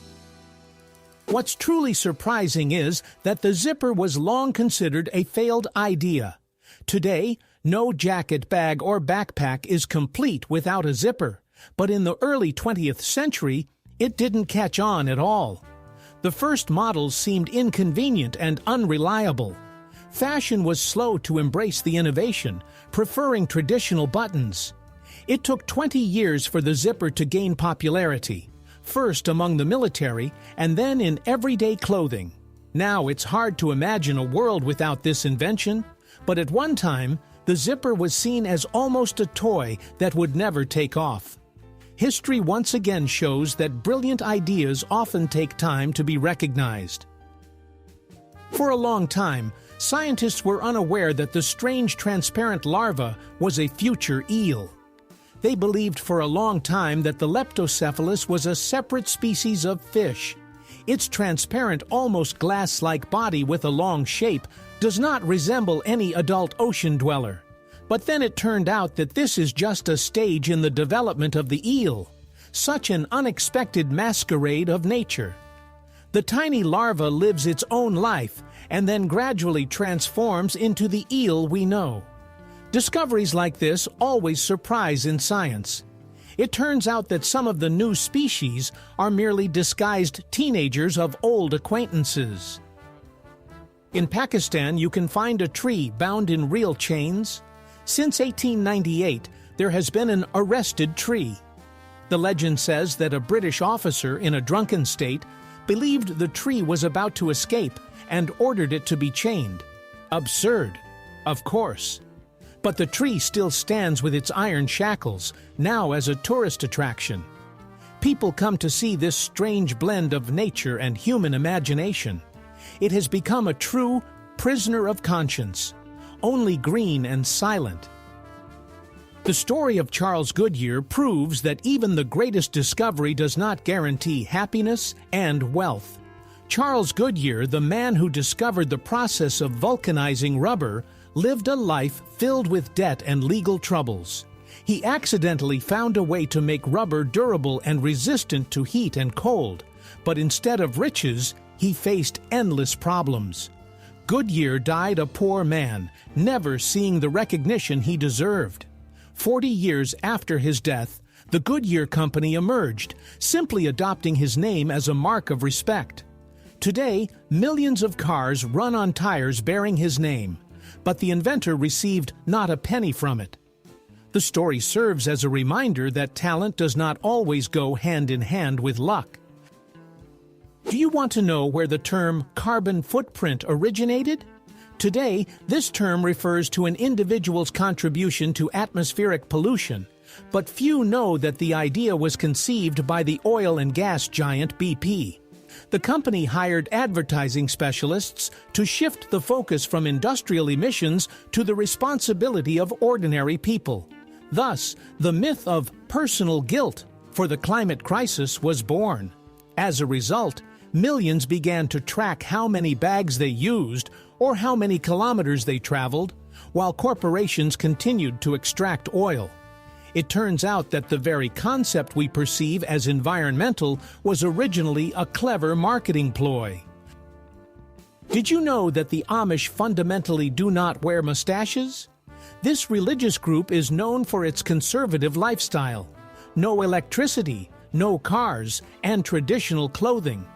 What's truly surprising is that the zipper was long considered a failed idea. Today, no jacket, bag, or backpack is complete without a zipper, but in the early 20th century, it didn't catch on at all. The first models seemed inconvenient and unreliable. Fashion was slow to embrace the innovation, preferring traditional buttons. It took 20 years for the zipper to gain popularity, first among the military and then in everyday clothing. Now it's hard to imagine a world without this invention, but at one time, the zipper was seen as almost a toy that would never take off. History once again shows that brilliant ideas often take time to be recognized. For a long time, scientists were unaware that the strange transparent larva was a future eel. They believed for a long time that the leptocephalus was a separate species of fish. Its transparent, almost glass-like body with a long shape does not resemble any adult ocean dweller. But then it turned out that this is just a stage in the development of the eel. Such an unexpected masquerade of nature. The tiny larva lives its own life and then gradually transforms into the eel we know. Discoveries like this always surprise in science. It turns out that some of the new species are merely disguised teenagers of old acquaintances. In Pakistan, you can find a tree bound in real chains. Since 1898, there has been an arrested tree. The legend says that a British officer in a drunken state believed the tree was about to escape and ordered it to be chained. Absurd, of course. But the tree still stands with its iron shackles, now as a tourist attraction. People come to see this strange blend of nature and human imagination. It has become a true prisoner of conscience, only green and silent. The story of Charles Goodyear proves that even the greatest discovery does not guarantee happiness and wealth. Charles Goodyear, the man who discovered the process of vulcanizing rubber, lived a life filled with debt and legal troubles. He accidentally found a way to make rubber durable and resistant to heat and cold, but instead of riches, he faced endless problems. Goodyear died a poor man, never seeing the recognition he deserved. 40 years after his death, the Goodyear Company emerged, simply adopting his name as a mark of respect. Today, millions of cars run on tires bearing his name, but the inventor received not a penny from it. The story serves as a reminder that talent does not always go hand in hand with luck. Do you want to know where the term carbon footprint originated? Today, this term refers to an individual's contribution to atmospheric pollution, but few know that the idea was conceived by the oil and gas giant BP. The company hired advertising specialists to shift the focus from industrial emissions to the responsibility of ordinary people. Thus, the myth of personal guilt for the climate crisis was born. As a result, millions began to track how many bags they used or how many kilometers they traveled, while corporations continued to extract oil. It turns out that the very concept we perceive as environmental was originally a clever marketing ploy. Did you know that the Amish fundamentally do not wear mustaches? This religious group is known for its conservative lifestyle. No electricity, no cars, and traditional clothing.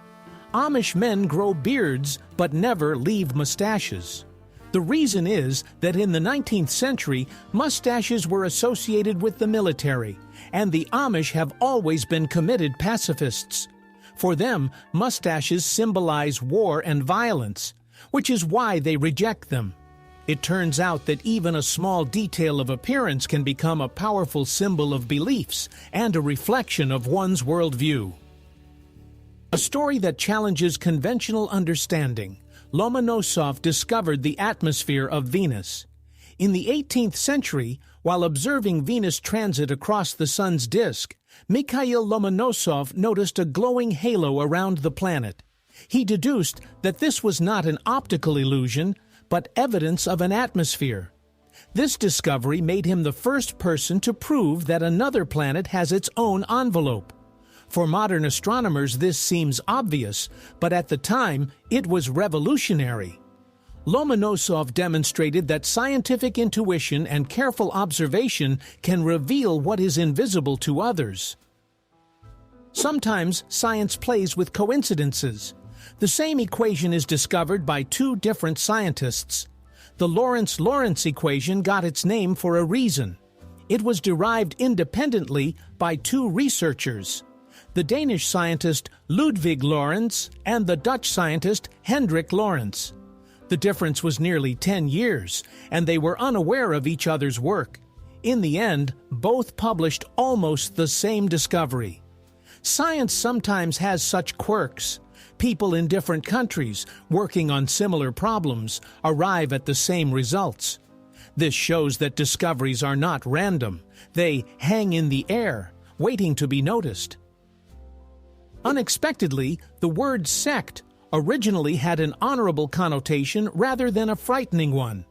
Amish men grow beards but never leave mustaches. The reason is that in the 19th century, mustaches were associated with the military, and the Amish have always been committed pacifists. For them, mustaches symbolize war and violence, which is why they reject them. It turns out that even a small detail of appearance can become a powerful symbol of beliefs and a reflection of one's worldview. A story that challenges conventional understanding. Lomonosov discovered the atmosphere of Venus. In the 18th century, while observing Venus transit across the Sun's disk, Mikhail Lomonosov noticed a glowing halo around the planet. He deduced that this was not an optical illusion, but evidence of an atmosphere. This discovery made him the first person to prove that another planet has its own envelope. For modern astronomers, this seems obvious, but at the time, it was revolutionary. Lomonosov demonstrated that scientific intuition and careful observation can reveal what is invisible to others. Sometimes science plays with coincidences. The same equation is discovered by two different scientists. The Lorentz-Lorentz equation got its name for a reason. It was derived independently by two researchers, the Danish scientist Ludwig Lorentz and the Dutch scientist Hendrik Lorentz. The difference was nearly 10 years, and they were unaware of each other's work. In the end, both published almost the same discovery. Science sometimes has such quirks. People in different countries, working on similar problems, arrive at the same results. This shows that discoveries are not random. They hang in the air, waiting to be noticed. Unexpectedly, the word sect originally had an honorable connotation rather than a frightening one.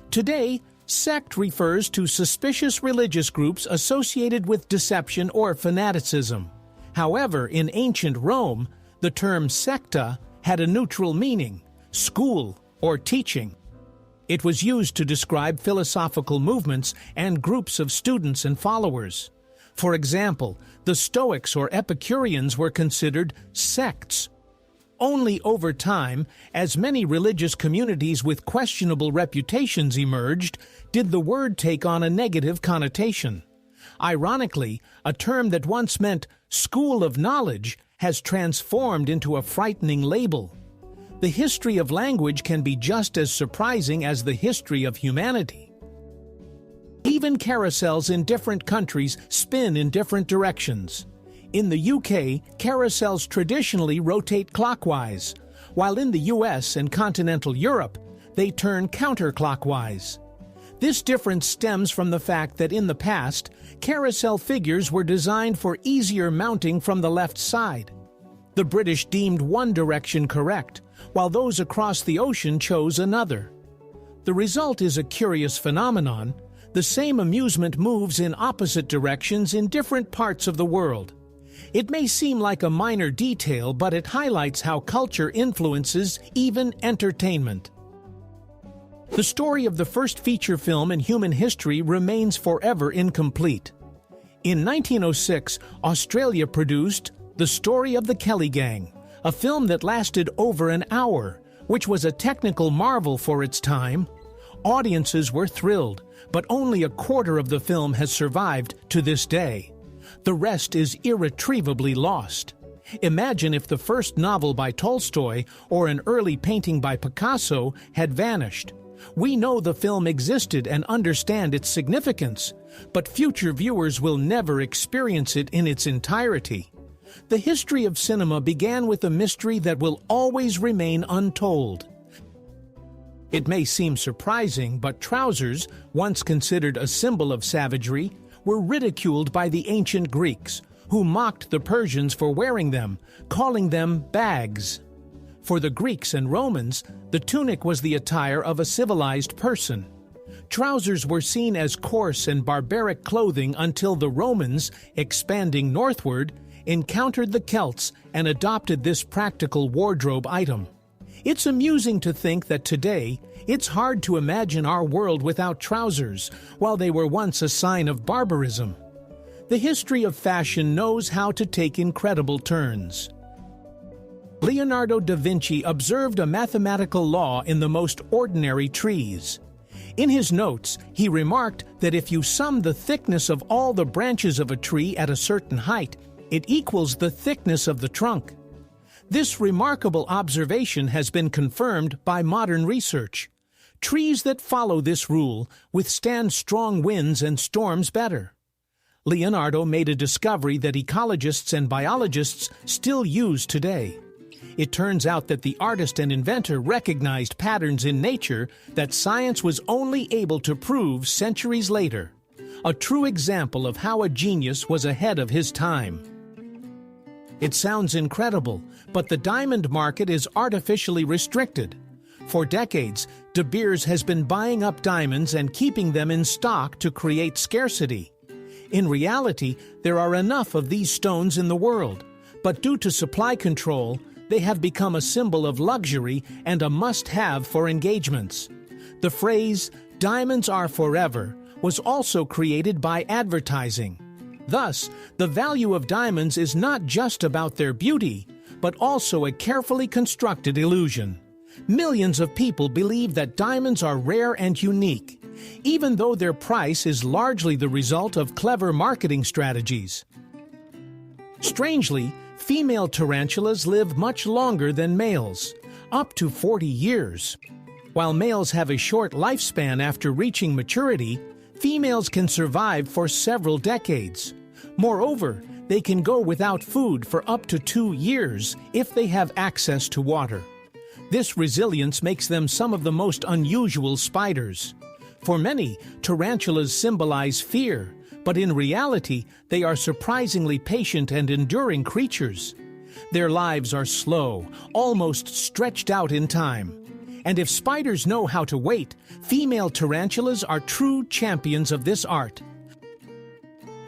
Today, sect refers to suspicious religious groups associated with deception or fanaticism. However, in ancient Rome, the term secta had a neutral meaning, school or teaching. It was used to describe philosophical movements and groups of students and followers. For example, the Stoics or Epicureans were considered sects. Only over time, as many religious communities with questionable reputations emerged, did the word take on a negative connotation. Ironically, a term that once meant school of knowledge has transformed into a frightening label. The history of language can be just as surprising as the history of humanity. Even carousels in different countries spin in different directions. In the UK, carousels traditionally rotate clockwise, while in the US and continental Europe, they turn counterclockwise. This difference stems from the fact that in the past, carousel figures were designed for easier mounting from the left side. The British deemed one direction correct, while those across the ocean chose another. The result is a curious phenomenon. The same amusement moves in opposite directions in different parts of the world. It may seem like a minor detail, but it highlights how culture influences even entertainment. The story of the first feature film in human history remains forever incomplete. In 1906, Australia produced The Story of the Kelly Gang, a film that lasted over an hour, which was a technical marvel for its time. Audiences were thrilled, but only a quarter of the film has survived to this day. The rest is irretrievably lost. Imagine if the first novel by Tolstoy or an early painting by Picasso had vanished. We know the film existed and understand its significance, but future viewers will never experience it in its entirety. The history of cinema began with a mystery that will always remain untold. It may seem surprising, but trousers, once considered a symbol of savagery, were ridiculed by the ancient Greeks, who mocked the Persians for wearing them, calling them bags. For the Greeks and Romans, the tunic was the attire of a civilized person. Trousers were seen as coarse and barbaric clothing until the Romans, expanding northward, encountered the Celts and adopted this practical wardrobe item. It's amusing to think that today, it's hard to imagine our world without trousers, while they were once a sign of barbarism. The history of fashion knows how to take incredible turns. Leonardo da Vinci observed a mathematical law in the most ordinary trees. In his notes, he remarked that if you sum the thickness of all the branches of a tree at a certain height, it equals the thickness of the trunk. This remarkable observation has been confirmed by modern research. Trees that follow this rule withstand strong winds and storms better. Leonardo made a discovery that ecologists and biologists still use today. It turns out that the artist and inventor recognized patterns in nature that science was only able to prove centuries later. A true example of how a genius was ahead of his time. It sounds incredible, but the diamond market is artificially restricted. For decades, De Beers has been buying up diamonds and keeping them in stock to create scarcity. In reality, there are enough of these stones in the world, but due to supply control, they have become a symbol of luxury and a must-have for engagements. The phrase, "diamonds are forever," was also created by advertising. Thus, the value of diamonds is not just about their beauty, but also a carefully constructed illusion. Millions of people believe that diamonds are rare and unique, even though their price is largely the result of clever marketing strategies. Strangely, female tarantulas live much longer than males, up to 40 years. While males have a short lifespan after reaching maturity, females can survive for several decades. Moreover, they can go without food for up to 2 years if they have access to water. This resilience makes them some of the most unusual spiders. For many, tarantulas symbolize fear, but in reality, they are surprisingly patient and enduring creatures. Their lives are slow, almost stretched out in time. And if spiders know how to wait, female tarantulas are true champions of this art.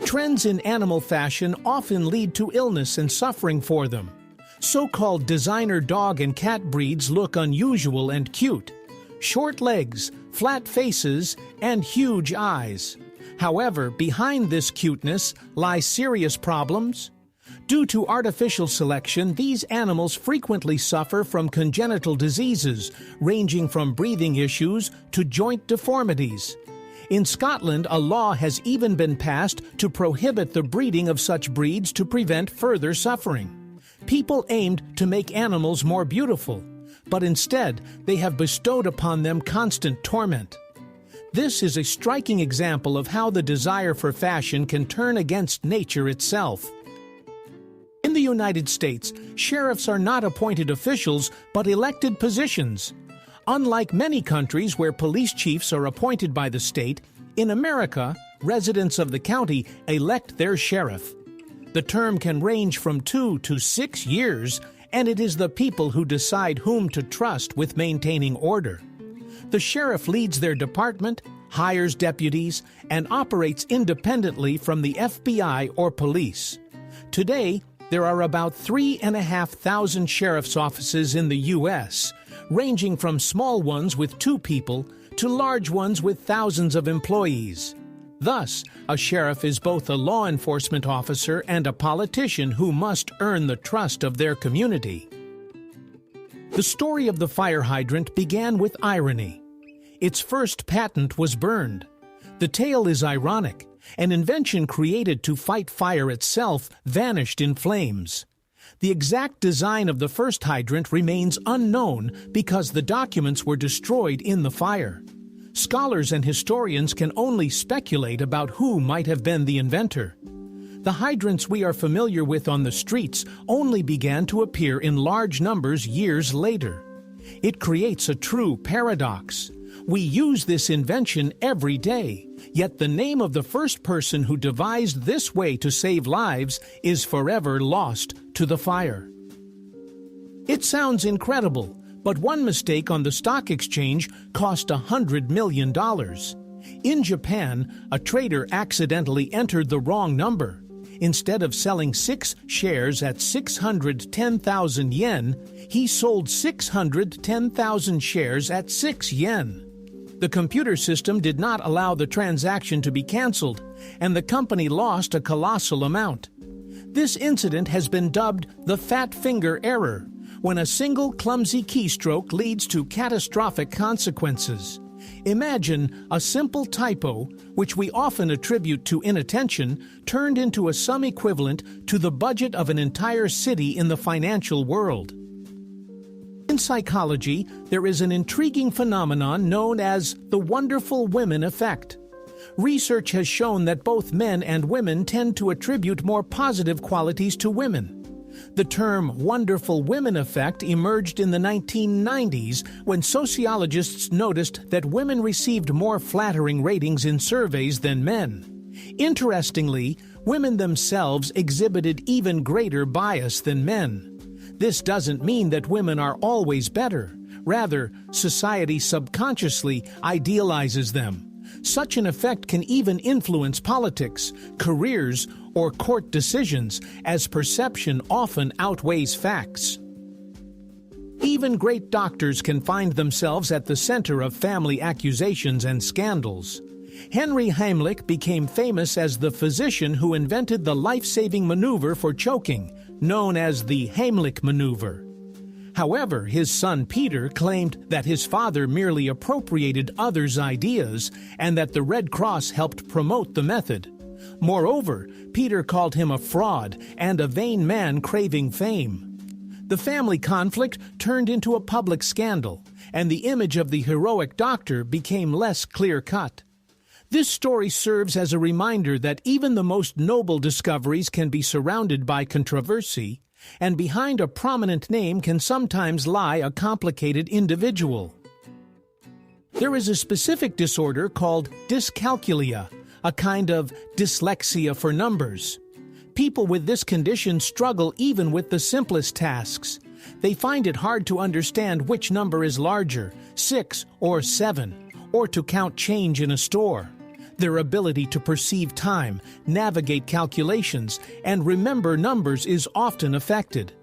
Trends in animal fashion often lead to illness and suffering for them. So-called designer dog and cat breeds look unusual and cute. Short legs, flat faces, and huge eyes. However, behind this cuteness lie serious problems. Due to artificial selection, these animals frequently suffer from congenital diseases, ranging from breathing issues to joint deformities. In Scotland, a law has even been passed to prohibit the breeding of such breeds to prevent further suffering. People aimed to make animals more beautiful, but instead they have bestowed upon them constant torment. This is a striking example of how the desire for fashion can turn against nature itself. In the United States, sheriffs are not appointed officials but elected positions. Unlike many countries where police chiefs are appointed by the state, in America, residents of the county elect their sheriff. The term can range from 2 to 6 years, and it is the people who decide whom to trust with maintaining order. The sheriff leads their department, hires deputies, and operates independently from the FBI or police. Today, there are about 3,500 sheriff's offices in the U.S., ranging from small ones with 2 people to large ones with thousands of employees. Thus, a sheriff is both a law enforcement officer and a politician who must earn the trust of their community. The story of the fire hydrant began with irony. Its first patent was burned. The tale is ironic. An invention created to fight fire itself vanished in flames. The exact design of the first hydrant remains unknown because the documents were destroyed in the fire. Scholars and historians can only speculate about who might have been the inventor. The hydrants we are familiar with on the streets only began to appear in large numbers years later. It creates a true paradox. We use this invention every day, yet the name of the first person who devised this way to save lives is forever lost to the fire. It sounds incredible, but one mistake on the stock exchange cost $100 million. In Japan, a trader accidentally entered the wrong number. Instead of selling 6 shares at 610,000 yen, he sold 610,000 shares at 6 yen. The computer system did not allow the transaction to be canceled, and the company lost a colossal amount. This incident has been dubbed the fat finger error, when a single clumsy keystroke leads to catastrophic consequences. Imagine a simple typo, which we often attribute to inattention, turned into a sum equivalent to the budget of an entire city in the financial world. In psychology, there is an intriguing phenomenon known as the wonderful women effect. Research has shown that both men and women tend to attribute more positive qualities to women. The term wonderful women effect emerged in the 1990s when sociologists noticed that women received more flattering ratings in surveys than men. Interestingly, women themselves exhibited even greater bias than men. This doesn't mean that women are always better. Rather, society subconsciously idealizes them. Such an effect can even influence politics, careers, or court decisions, as perception often outweighs facts. Even great doctors can find themselves at the center of family accusations and scandals. Henry Heimlich became famous as the physician who invented the life-saving maneuver for choking, known as the Heimlich maneuver. However, his son Peter claimed that his father merely appropriated others' ideas and that the Red Cross helped promote the method. Moreover, Peter called him a fraud and a vain man craving fame. The family conflict turned into a public scandal, and the image of the heroic doctor became less clear-cut. This story serves as a reminder that even the most noble discoveries can be surrounded by controversy, and behind a prominent name can sometimes lie a complicated individual. There is a specific disorder called dyscalculia, a kind of dyslexia for numbers. People with this condition struggle even with the simplest tasks. They find it hard to understand which number is larger, 6 or 7, or to count change in a store. Their ability to perceive time, navigate calculations, and remember numbers is often affected.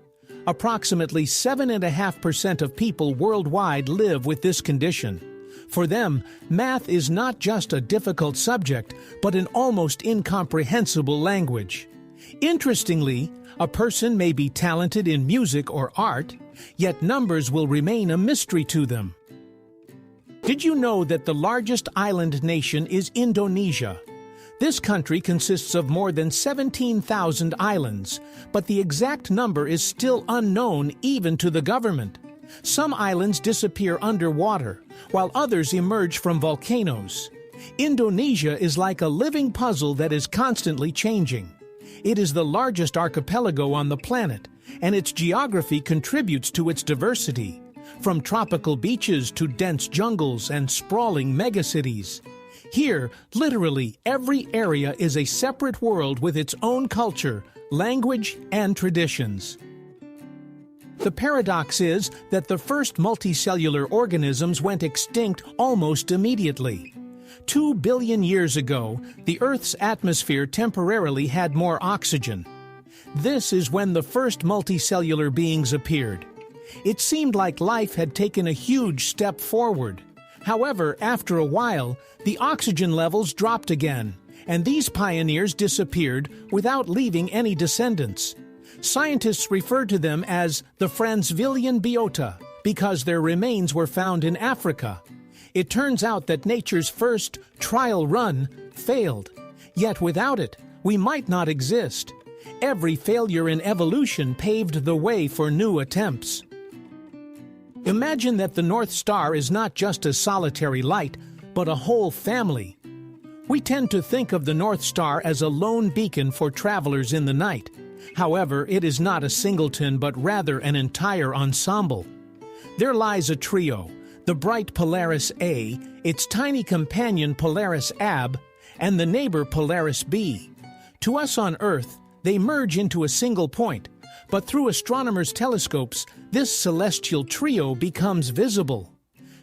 Approximately 7.5% of people worldwide live with this condition. For them, math is not just a difficult subject, but an almost incomprehensible language. Interestingly, a person may be talented in music or art, yet numbers will remain a mystery to them. Did you know that the largest island nation is Indonesia? This country consists of more than 17,000 islands, but the exact number is still unknown even to the government. Some islands disappear underwater, while others emerge from volcanoes. Indonesia is like a living puzzle that is constantly changing. It is the largest archipelago on the planet, and its geography contributes to its diversity. From tropical beaches to dense jungles and sprawling megacities. Here, literally every area is a separate world with its own culture, language, and traditions. The paradox is that the first multicellular organisms went extinct almost immediately. 2 billion years ago, the Earth's atmosphere temporarily had more oxygen. This is when the first multicellular beings appeared. It seemed like life had taken a huge step forward. However, after a while, the oxygen levels dropped again, and these pioneers disappeared without leaving any descendants. Scientists refer to them as the Franzvillian biota because their remains were found in Africa. It turns out that nature's first trial run failed. Yet without it, we might not exist. Every failure in evolution paved the way for new attempts. Imagine that the North Star is not just a solitary light, but a whole family. We tend to think of the North Star as a lone beacon for travelers in the night. However, it is not a singleton but rather an entire ensemble. There lies a trio, the bright Polaris A, its tiny companion Polaris AB, and the neighbor Polaris B. To us on Earth, they merge into a single point, but through astronomers' telescopes, this celestial trio becomes visible.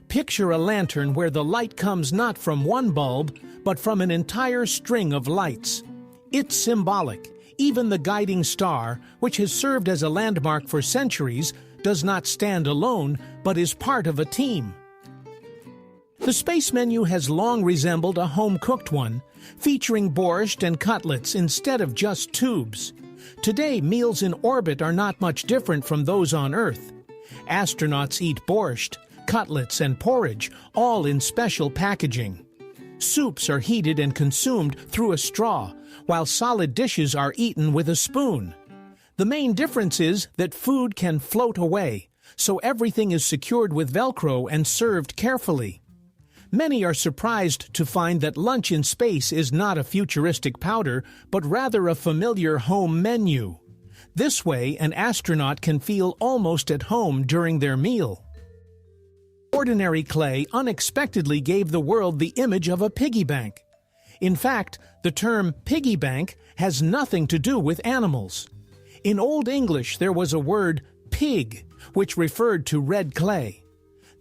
Picture a lantern where the light comes not from one bulb, but from an entire string of lights. It's symbolic. Even the guiding star, which has served as a landmark for centuries, does not stand alone, but is part of a team. The space menu has long resembled a home-cooked one, featuring borscht and cutlets instead of just tubes. Today, meals in orbit are not much different from those on Earth. Astronauts eat borscht, cutlets, and porridge, all in special packaging. Soups are heated and consumed through a straw, while solid dishes are eaten with a spoon. The main difference is that food can float away, so everything is secured with Velcro and served carefully. Many are surprised to find that lunch in space is not a futuristic powder, but rather a familiar home menu. This way, an astronaut can feel almost at home during their meal. Ordinary clay unexpectedly gave the world the image of a piggy bank. In fact, the term piggy bank has nothing to do with animals. In Old English, there was a word pig, which referred to red clay.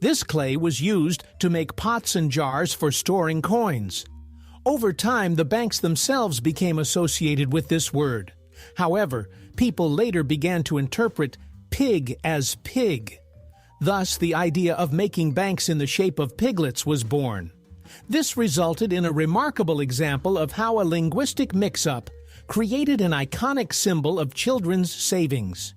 This clay was used to make pots and jars for storing coins. Over time, the banks themselves became associated with this word. However, people later began to interpret pig as pig. Thus, the idea of making banks in the shape of piglets was born. This resulted in a remarkable example of how a linguistic mix-up created an iconic symbol of children's savings.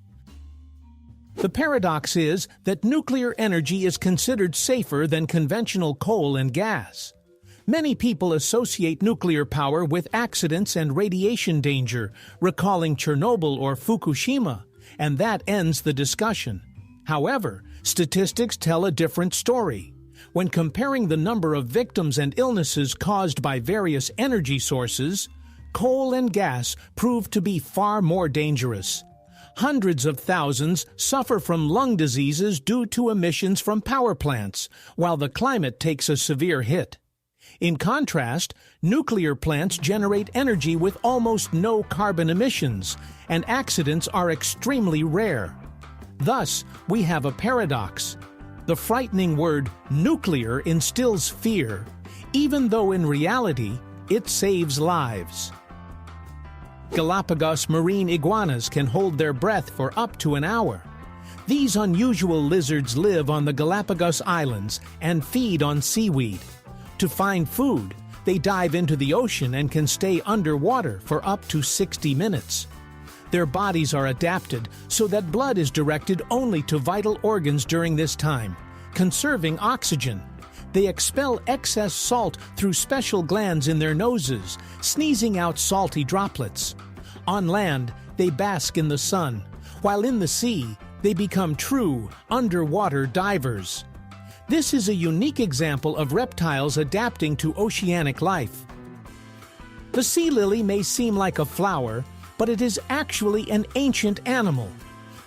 The paradox is that nuclear energy is considered safer than conventional coal and gas. Many people associate nuclear power with accidents and radiation danger, recalling Chernobyl or Fukushima, and that ends the discussion. However, statistics tell a different story. When comparing the number of victims and illnesses caused by various energy sources, coal and gas prove to be far more dangerous. Hundreds of thousands suffer from lung diseases due to emissions from power plants, while the climate takes a severe hit. In contrast, nuclear plants generate energy with almost no carbon emissions, and accidents are extremely rare. Thus, we have a paradox. The frightening word nuclear instills fear, even though in reality, it saves lives. Galapagos marine iguanas can hold their breath for up to an hour. These unusual lizards live on the Galapagos Islands and feed on seaweed. To find food, they dive into the ocean and can stay underwater for up to 60 minutes. Their bodies are adapted so that blood is directed only to vital organs during this time, conserving oxygen. They expel excess salt through special glands in their noses, sneezing out salty droplets. On land, they bask in the sun, while in the sea, they become true underwater divers. This is a unique example of reptiles adapting to oceanic life. The sea lily may seem like a flower, but it is actually an ancient animal.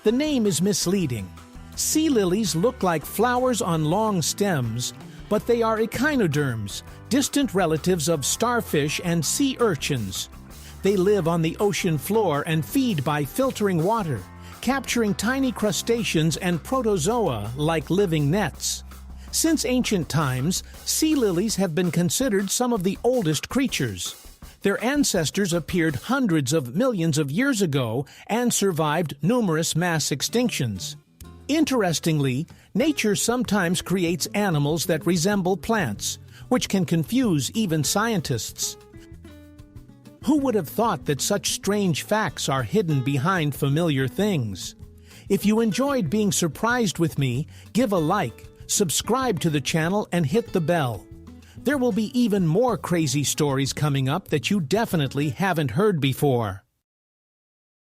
The name is misleading. Sea lilies look like flowers on long stems, but they are echinoderms, distant relatives of starfish and sea urchins. They live on the ocean floor and feed by filtering water, capturing tiny crustaceans and protozoa like living nets. Since ancient times, sea lilies have been considered some of the oldest creatures. Their ancestors appeared hundreds of millions of years ago and survived numerous mass extinctions. Interestingly, nature sometimes creates animals that resemble plants, which can confuse even scientists. Who would have thought that such strange facts are hidden behind familiar things? If you enjoyed being surprised with me, give a like, subscribe to the channel, and hit the bell. There will be even more crazy stories coming up that you definitely haven't heard before.